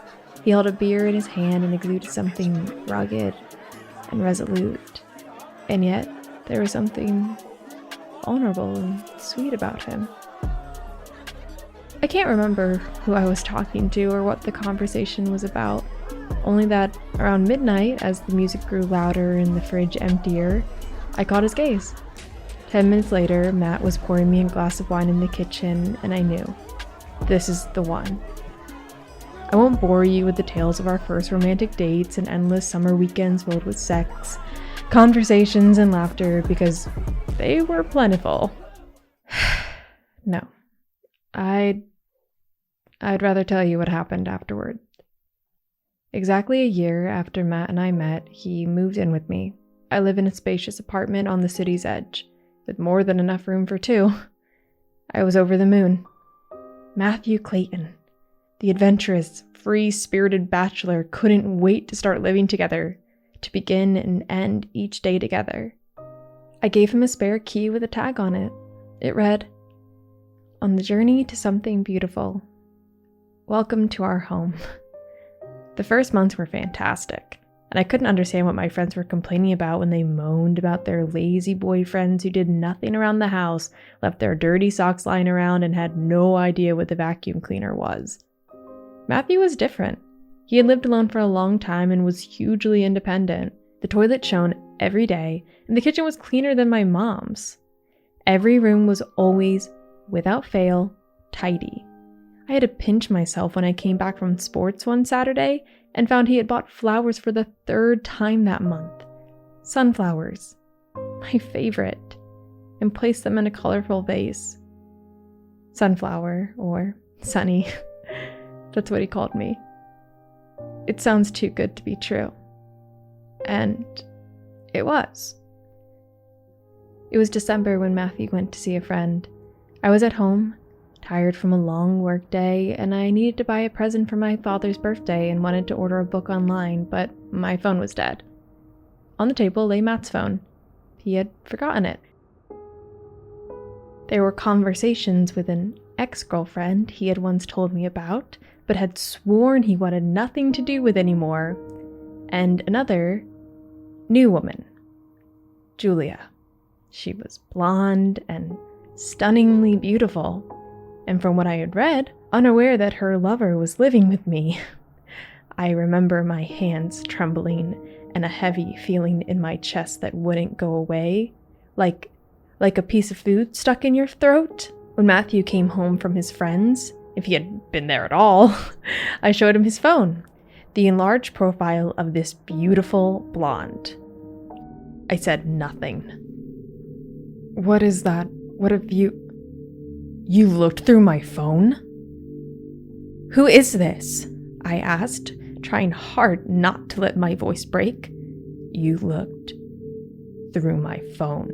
He held a beer in his hand and exuded something rugged and resolute. And yet, there was something vulnerable and sweet about him. I can't remember who I was talking to or what the conversation was about, only that around midnight, as the music grew louder and the fridge emptier, I caught his gaze. 10 minutes later, Matt was pouring me a glass of wine in the kitchen, and I knew, this is the one. I won't bore you with the tales of our first romantic dates and endless summer weekends filled with sex, conversations, and laughter, because they were plentiful. No. I'd rather tell you what happened afterward. Exactly a year after Matt and I met, he moved in with me. I live in a spacious apartment on the city's edge, with more than enough room for two. I was over the moon. Matthew Clayton, the adventurous, free-spirited bachelor, couldn't wait to start living together, to begin and end each day together. I gave him a spare key with a tag on it. It read, "On the journey to something beautiful. Welcome to our home." The first months were fantastic, and I couldn't understand what my friends were complaining about when they moaned about their lazy boyfriends who did nothing around the house, left their dirty socks lying around, and had no idea what the vacuum cleaner was. Matthew was different. He had lived alone for a long time and was hugely independent. The toilet shone every day, and the kitchen was cleaner than my mom's. Every room was always, without fail, tidy. I had to pinch myself when I came back from sports one Saturday and found he had bought flowers for the 3rd time that month. Sunflowers, my favorite, and placed them in a colorful vase. Sunflower, or Sunny, that's what he called me. It sounds too good to be true. And it was. It was December when Matthew went to see a friend. I was at home, tired from a long work day, and I needed to buy a present for my father's birthday and wanted to order a book online, but my phone was dead. On the table lay Matt's phone. He had forgotten it. There were conversations with an ex-girlfriend he had once told me about, but had sworn he wanted nothing to do with anymore, and another new woman, Julia. She was blonde and stunningly beautiful, and from what I had read, unaware that her lover was living with me. I remember my hands trembling and a heavy feeling in my chest that wouldn't go away, like a piece of food stuck in your throat. When Matthew came home from his friends, if he had been there at all, I showed him his phone, the enlarged profile of this beautiful blonde. I said nothing. "What is that? What have you... You looked through my phone?" "Who is this?" I asked, trying hard not to let my voice break. "You looked through my phone."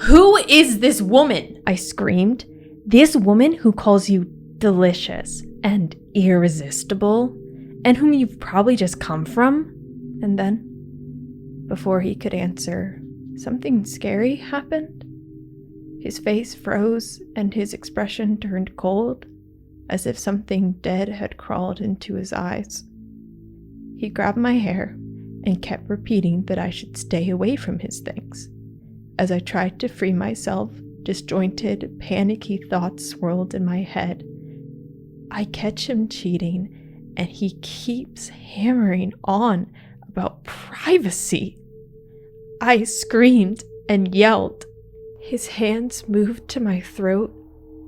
"Who is this woman?" I screamed. "This woman who calls you delicious and irresistible, and whom you've probably just come from?" And then, before he could answer, something scary happened. His face froze and his expression turned cold, as if something dead had crawled into his eyes. He grabbed my hair and kept repeating that I should stay away from his things. As I tried to free myself, disjointed, panicky thoughts swirled in my head. I catch him cheating, and he keeps hammering on about privacy. I screamed and yelled. His hands moved to my throat,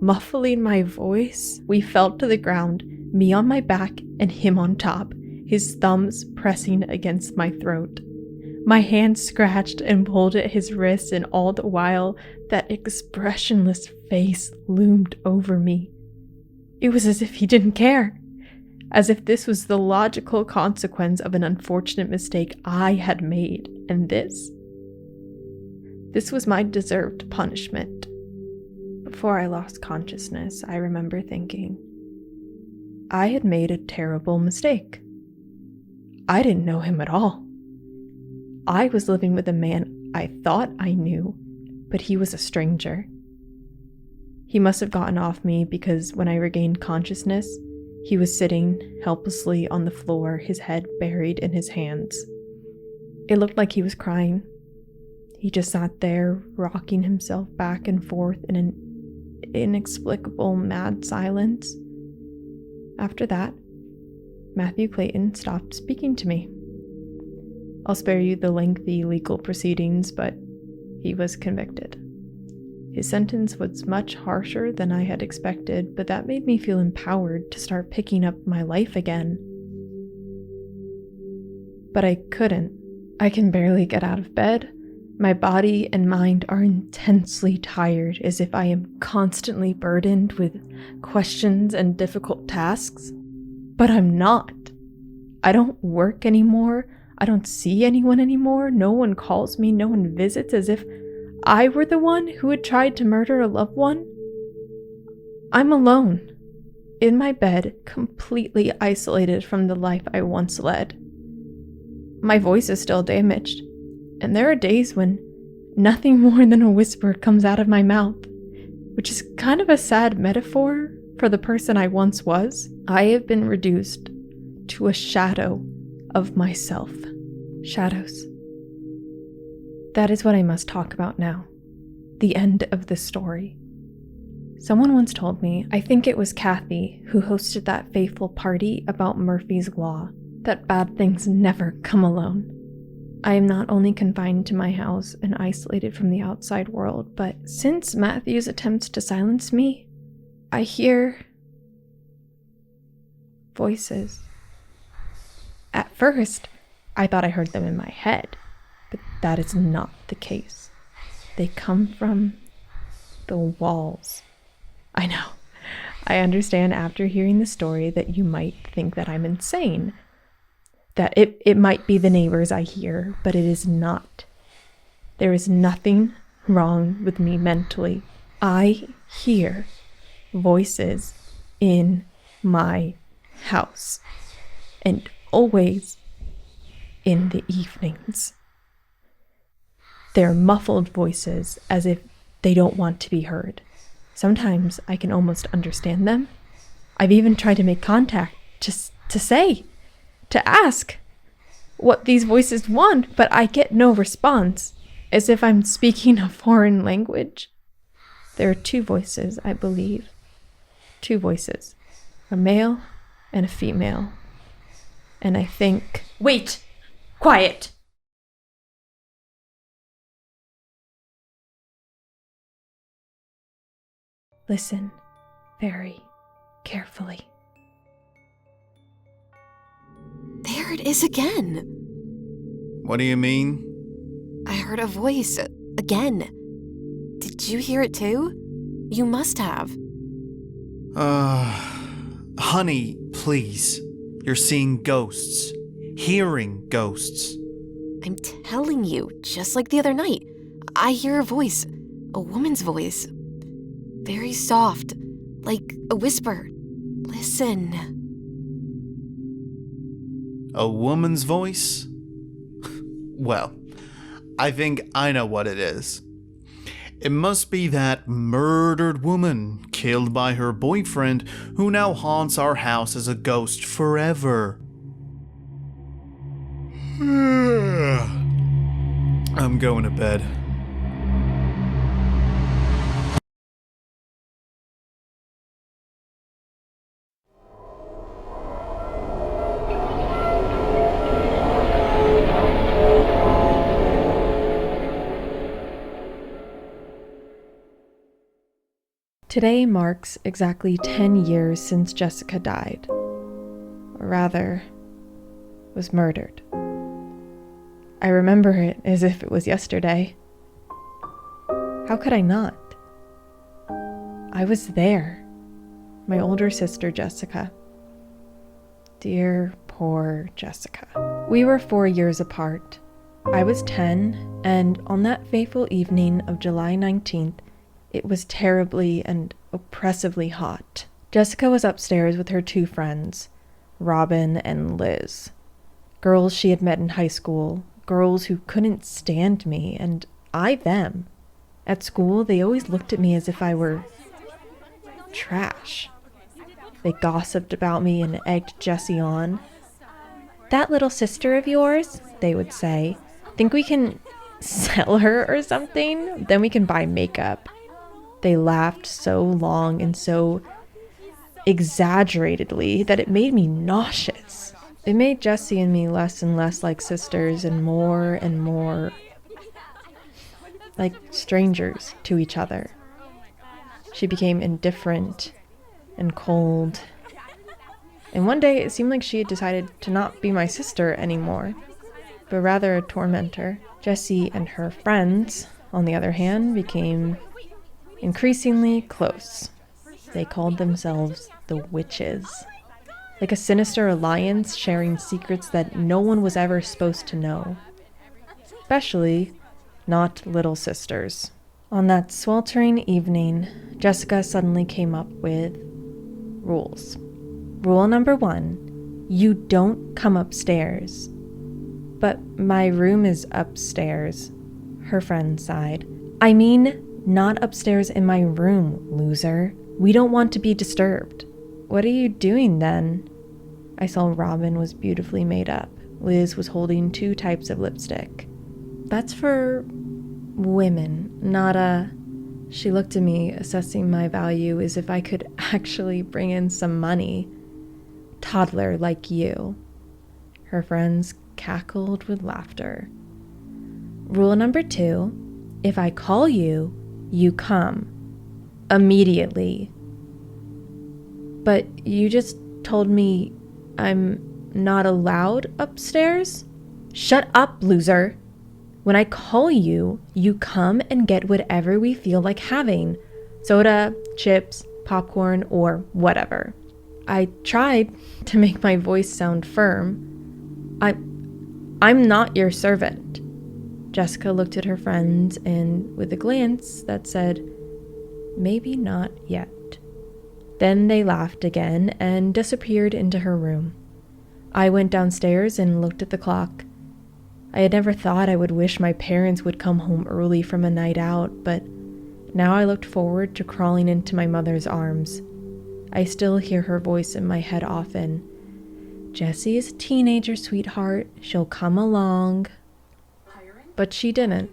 muffling my voice. We fell to the ground, me on my back and him on top, his thumbs pressing against my throat. My hands scratched and pulled at his wrists, and all the while, that expressionless face loomed over me. It was as if he didn't care, as if this was the logical consequence of an unfortunate mistake I had made, and this This was my deserved punishment. Before I lost consciousness, I remember thinking, I had made a terrible mistake. I didn't know him at all. I was living with a man I thought I knew, but he was a stranger. He must have gotten off me because when I regained consciousness, he was sitting helplessly on the floor, his head buried in his hands. It looked like he was crying. He just sat there, rocking himself back and forth in an inexplicable mad silence. After that, Matthew Clayton stopped speaking to me. I'll spare you the lengthy legal proceedings, but he was convicted. His sentence was much harsher than I had expected, but that made me feel empowered to start picking up my life again. But I couldn't. I can barely get out of bed. My body and mind are intensely tired, as if I am constantly burdened with questions and difficult tasks. But I'm not. I don't work anymore. I don't see anyone anymore. No one calls me. No one visits, as if I were the one who had tried to murder a loved one. I'm alone, in my bed, completely isolated from the life I once led. My voice is still damaged, and there are days when nothing more than a whisper comes out of my mouth, which is kind of a sad metaphor for the person I once was. I have been reduced to a shadow of myself. Shadows. That is what I must talk about now. The end of the story. Someone once told me, I think it was Kathy, who hosted that fateful party about Murphy's Law, that bad things never come alone. I am not only confined to my house and isolated from the outside world, but since Matthew's attempts to silence me, I hear voices. At first, I thought I heard them in my head, but that is not the case. They come from the walls. I know. I understand after hearing the story that you might think that I'm insane, that it might be the neighbors I hear, but it is not. There is nothing wrong with me mentally. I hear voices in my house, and always in the evenings. They're muffled voices, as if they don't want to be heard. Sometimes I can almost understand them. I've even tried to make contact, to ask what these voices want, but I get no response, as if I'm speaking a foreign language. There are two voices, I believe. Two voices. A male and a female. And I think... Wait! Quiet! Listen very carefully. There it is again. What do you mean? I heard a voice again. Did you hear it too? You must have. Honey, please. You're seeing ghosts. Hearing ghosts. I'm telling you, just like the other night, I hear a voice. A woman's voice. Very soft, like a whisper. Listen. A woman's voice? Well, I think I know what it is. It must be that murdered woman killed by her boyfriend who now haunts our house as a ghost forever. I'm going to bed. Today marks exactly 10 years since Jessica died. Or rather, was murdered. I remember it as if it was yesterday. How could I not? I was there. My older sister, Jessica. Dear, poor Jessica. We were 4 years apart. I was 10, and on that fateful evening of July 19th, it was terribly and oppressively hot. Jessica was upstairs with her two friends, Robin and Liz. Girls she had met in high school, girls who couldn't stand me, and I them. At school, they always looked at me as if I were trash. They gossiped about me and egged Jessie on. "That little sister of yours," they would say, "think we can sell her or something? Then we can buy makeup." They laughed so long and so exaggeratedly that it made me nauseous. It made Jessie and me less and less like sisters and more like strangers to each other. She became indifferent and cold. And one day it seemed like she had decided to not be my sister anymore, but rather a tormentor. Jessie and her friends, on the other hand, became increasingly close. They called themselves the Witches, like a sinister alliance sharing secrets that no one was ever supposed to know, especially not little sisters. On that sweltering evening, Jessica suddenly came up with rules. Rule number 1, you don't come upstairs. "But my room is upstairs," her friend sighed. "I mean, not upstairs in my room, loser. We don't want to be disturbed." "What are you doing then?" I saw Robin was beautifully made up. Liz was holding 2 types of lipstick. "That's for women, not a..." She looked at me, assessing my value as if I could actually bring in some money. "Toddler like you." Her friends cackled with laughter. Rule number 2, if I call you, you come. Immediately. "But you just told me I'm not allowed upstairs?" "Shut up, loser. When I call you, you come and get whatever we feel like having. Soda, chips, popcorn, or whatever." I tried to make my voice sound firm. I'm not your servant." Jessica looked at her friends and with a glance that said, "Maybe not yet." Then they laughed again and disappeared into her room. I went downstairs and looked at the clock. I had never thought I would wish my parents would come home early from a night out, but now I looked forward to crawling into my mother's arms. I still hear her voice in my head often. "Jessie is a teenager, sweetheart. She'll come along." But she didn't.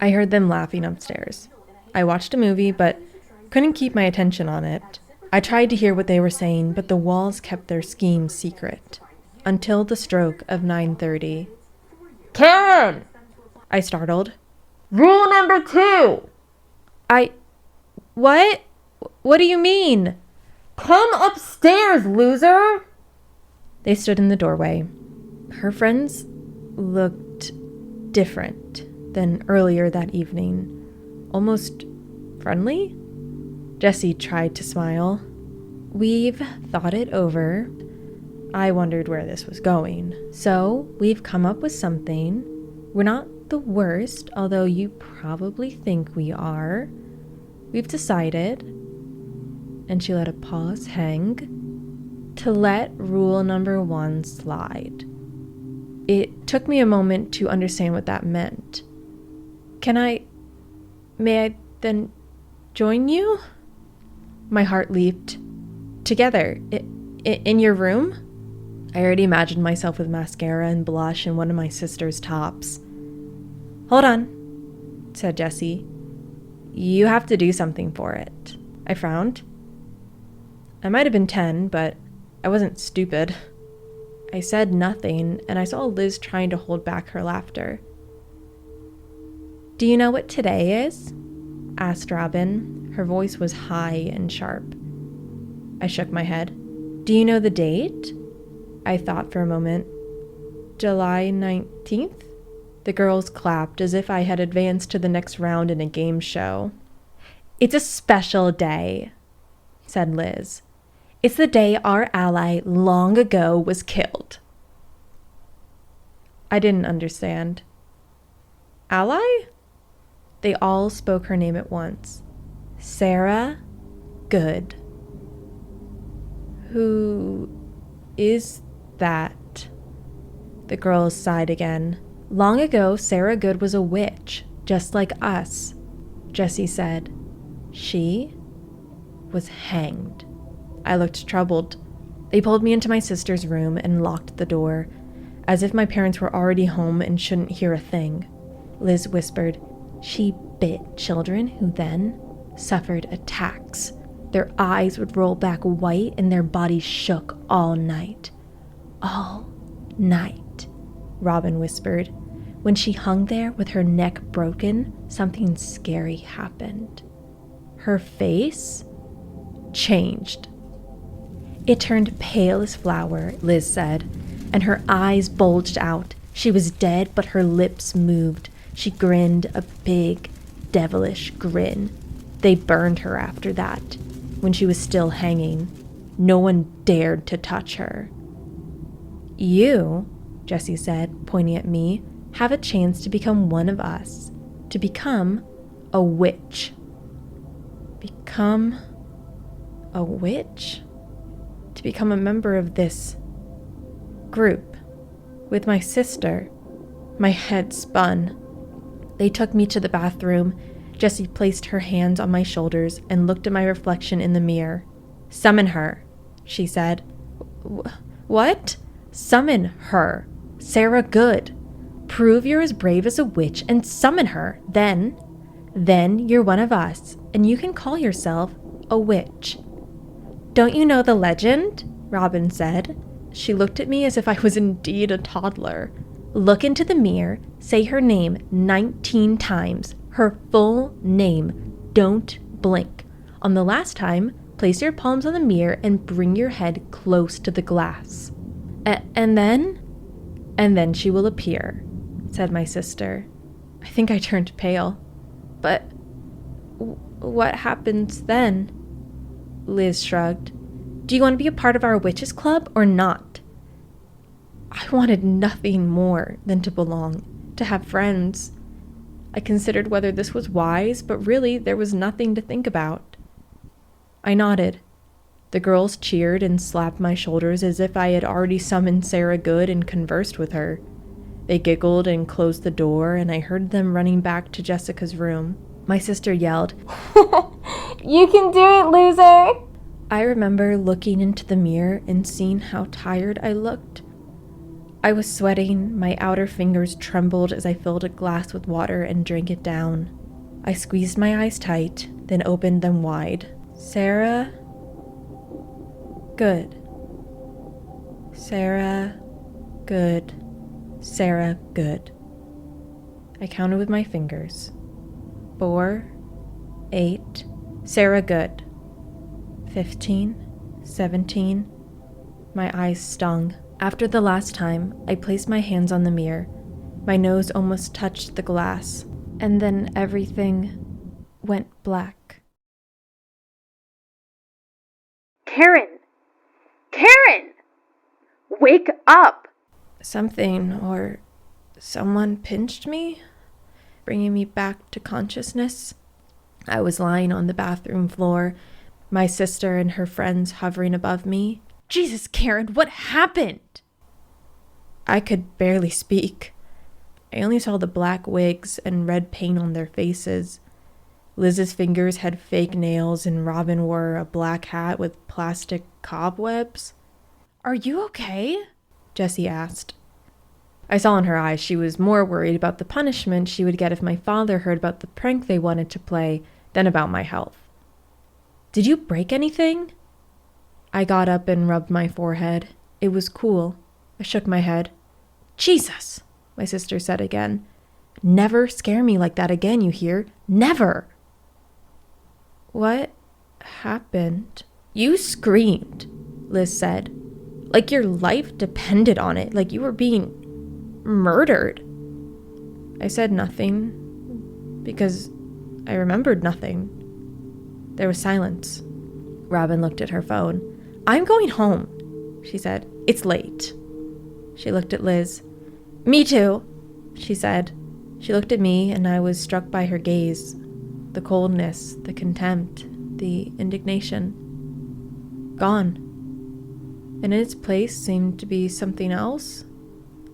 I heard them laughing upstairs. I watched a movie, but couldn't keep my attention on it. I tried to hear what they were saying, but the walls kept their scheme secret. Until the stroke of 9:30. "Karen!" I startled. "Rule number 2! What? What do you mean?" "Come upstairs, loser!" They stood in the doorway. Her friends looked different than earlier that evening. Almost friendly? Jessie tried to smile. "We've thought it over." I wondered where this was going. "So, we've come up with something. We're not the worst, although you probably think we are. We've decided," and she let a pause hang, "to let rule number 1 slide." It took me a moment to understand what that meant. May I then join you?" My heart leaped. "Together? In your room?" I already imagined myself with mascara and blush and one of my sister's tops. "Hold on," said Jessie. "You have to do something for it." I frowned. I might have been 10, but I wasn't stupid. I said nothing, and I saw Liz trying to hold back her laughter. "Do you know what today is?" asked Robin. Her voice was high and sharp. I shook my head. "Do you know the date?" I thought for a moment. "July 19th? The girls clapped as if I had advanced to the next round in a game show. "It's a special day," said Liz. "It's the day our ally long ago was killed." I didn't understand. Ally? They all spoke her name at once. Sarah Good. Who is that? The girls sighed again. Long ago, Sarah Good was a witch, just like us, Jessie said. She was hanged. I looked troubled. They pulled me into my sister's room and locked the door, as if my parents were already home and shouldn't hear a thing. Liz whispered, "She bit children who then suffered attacks. Their eyes would roll back white and their bodies shook all night." "All night," Robin whispered. "When she hung there with her neck broken, something scary happened. Her face changed. It turned pale as flour," Liz said, "and her eyes bulged out. She was dead, but her lips moved. She grinned a big, devilish grin. They burned her after that, when she was still hanging. No one dared to touch her." "You," Jessie said, pointing at me, "have a chance to become one of us, to become a witch." Become a witch? To become a member of this group with my sister. My head spun. They took me to the bathroom. Jessie placed her hands on my shoulders and looked at my reflection in the mirror. "Summon her," she said. What? "Summon her. Sarah Good. Prove you're as brave as a witch and summon her. Then you're one of us, and you can call yourself a witch." "Don't you know the legend?" Robin said. She looked at me as if I was indeed a toddler. "Look into the mirror, say her name 19 times, her full name. Don't blink. On the last time, place your palms on the mirror and bring your head close to the glass. And then? And then she will appear," said my sister. I think I turned pale. "But what happens then?" Liz shrugged. "Do you want to be a part of our witches club or not?" I wanted nothing more than to belong, to have friends. I considered whether this was wise, but really there was nothing to think about. I nodded. The girls cheered and slapped my shoulders as if I had already summoned Sarah Good and conversed with her. They giggled and closed the door, and I heard them running back to Jessica's room. My sister yelled, "You can do it, loser!" I remember looking into the mirror and seeing how tired I looked. I was sweating, my outer fingers trembled as I filled a glass with water and drank it down. I squeezed my eyes tight, then opened them wide. Sarah Good. Sarah Good. Sarah Good. I counted with my fingers. 4, 8, Sarah Good. 15, 17. My eyes stung. After the last time, I placed my hands on the mirror. My nose almost touched the glass, and then everything went black. Karen! Karen! Wake up! Something or someone pinched me, bringing me back to consciousness. I was lying on the bathroom floor, my sister and her friends hovering above me. Jesus, Karen, what happened? I could barely speak. I only saw the black wigs and red paint on their faces. Liz's fingers had fake nails and Robin wore a black hat with plastic cobwebs. "Are you okay?" Jessie asked. I saw in her eyes she was more worried about the punishment she would get if my father heard about the prank they wanted to play than about my health. "Did you break anything?" I got up and rubbed my forehead. It was cool. I shook my head. "Jesus," my sister said again. "Never scare me like that again, you hear? Never!" "What happened?" "You screamed," Liz said. "Like your life depended on it, like you were being murdered." I said nothing, because I remembered nothing. There was silence. Robin looked at her phone. "I'm going home," she said. "It's late." She looked at Liz. Me too, she said. She looked at me, and I was struck by her gaze. The coldness, the contempt, the indignation. Gone. And in its place seemed to be something else.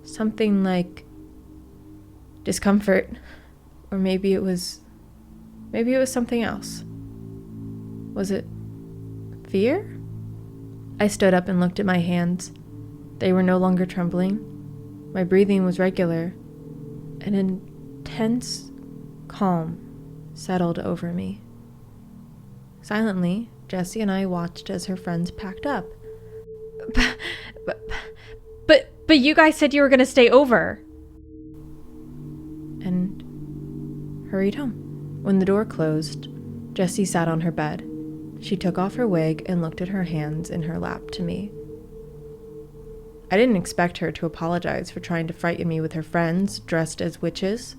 Something like discomfort. Or maybe it was something else. Was it fear? I stood up and looked at my hands. They were no longer trembling. My breathing was regular. An intense calm settled over me. Silently, Jessie and I watched as her friends packed up. But you guys said you were going to stay over. And hurried home. When the door closed, Jessie sat on her bed. She took off her wig and looked at her hands in her lap to me. I didn't expect her to apologize for trying to frighten me with her friends dressed as witches.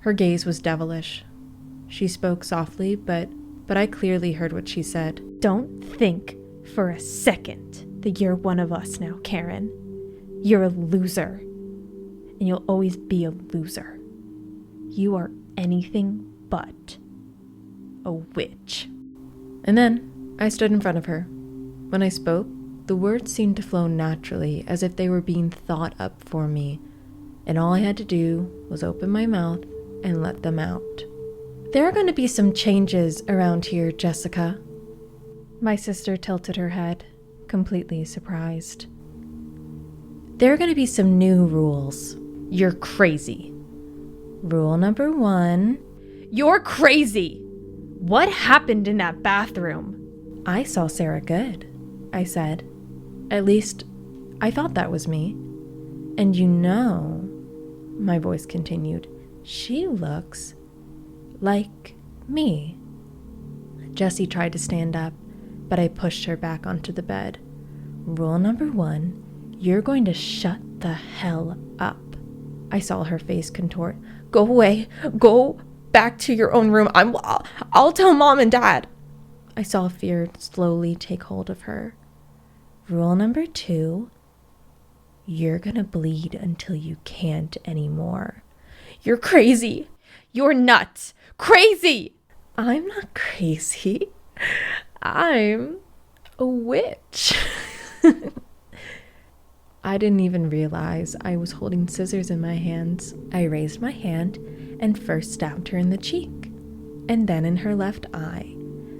Her gaze was devilish. She spoke softly, but I clearly heard what she said. Don't think for a second that you're one of us now, Karen. You're a loser. And you'll always be a loser. You are anything but a witch. And then I stood in front of her. When I spoke, the words seemed to flow naturally, as if they were being thought up for me, and all I had to do was open my mouth and let them out. There are going to be some changes around here, Jessica. My sister tilted her head, completely surprised. There are going to be some new rules. You're crazy. Rule number 1. You're crazy! What happened in that bathroom? I saw Sarah Good, I said. At least, I thought that was me. And you know, my voice continued, she looks like me. Jessie tried to stand up, but I pushed her back onto the bed. Rule number 1, you're going to shut the hell up. I saw her face contort. Go away. Go back to your own room. I'll tell Mom and Dad. I saw fear slowly take hold of her. Rule number 2, you're gonna bleed until you can't anymore. You're crazy. You're nuts. Crazy! I'm not crazy. I'm a witch. I didn't even realize I was holding scissors in my hands. I raised my hand and first stabbed her in the cheek, and then in her left eye.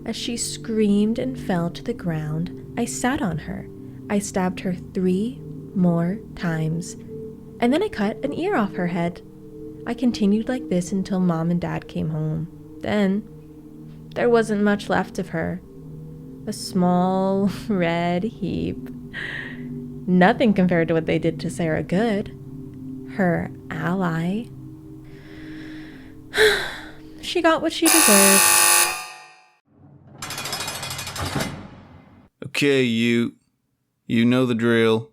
As she screamed and fell to the ground, I sat on her. I stabbed her 3 more times, and then I cut an ear off her head. I continued like this until Mom and Dad came home. Then, there wasn't much left of her. A small red heap. Nothing compared to what they did to Sarah Good, her ally. She got what she deserved. Okay, you know the drill.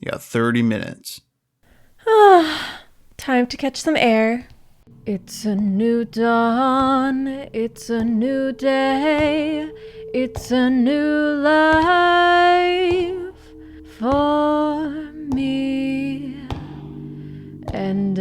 You got 30 minutes. Time to catch some air. It's a new dawn, it's a new day, it's a new life for me, and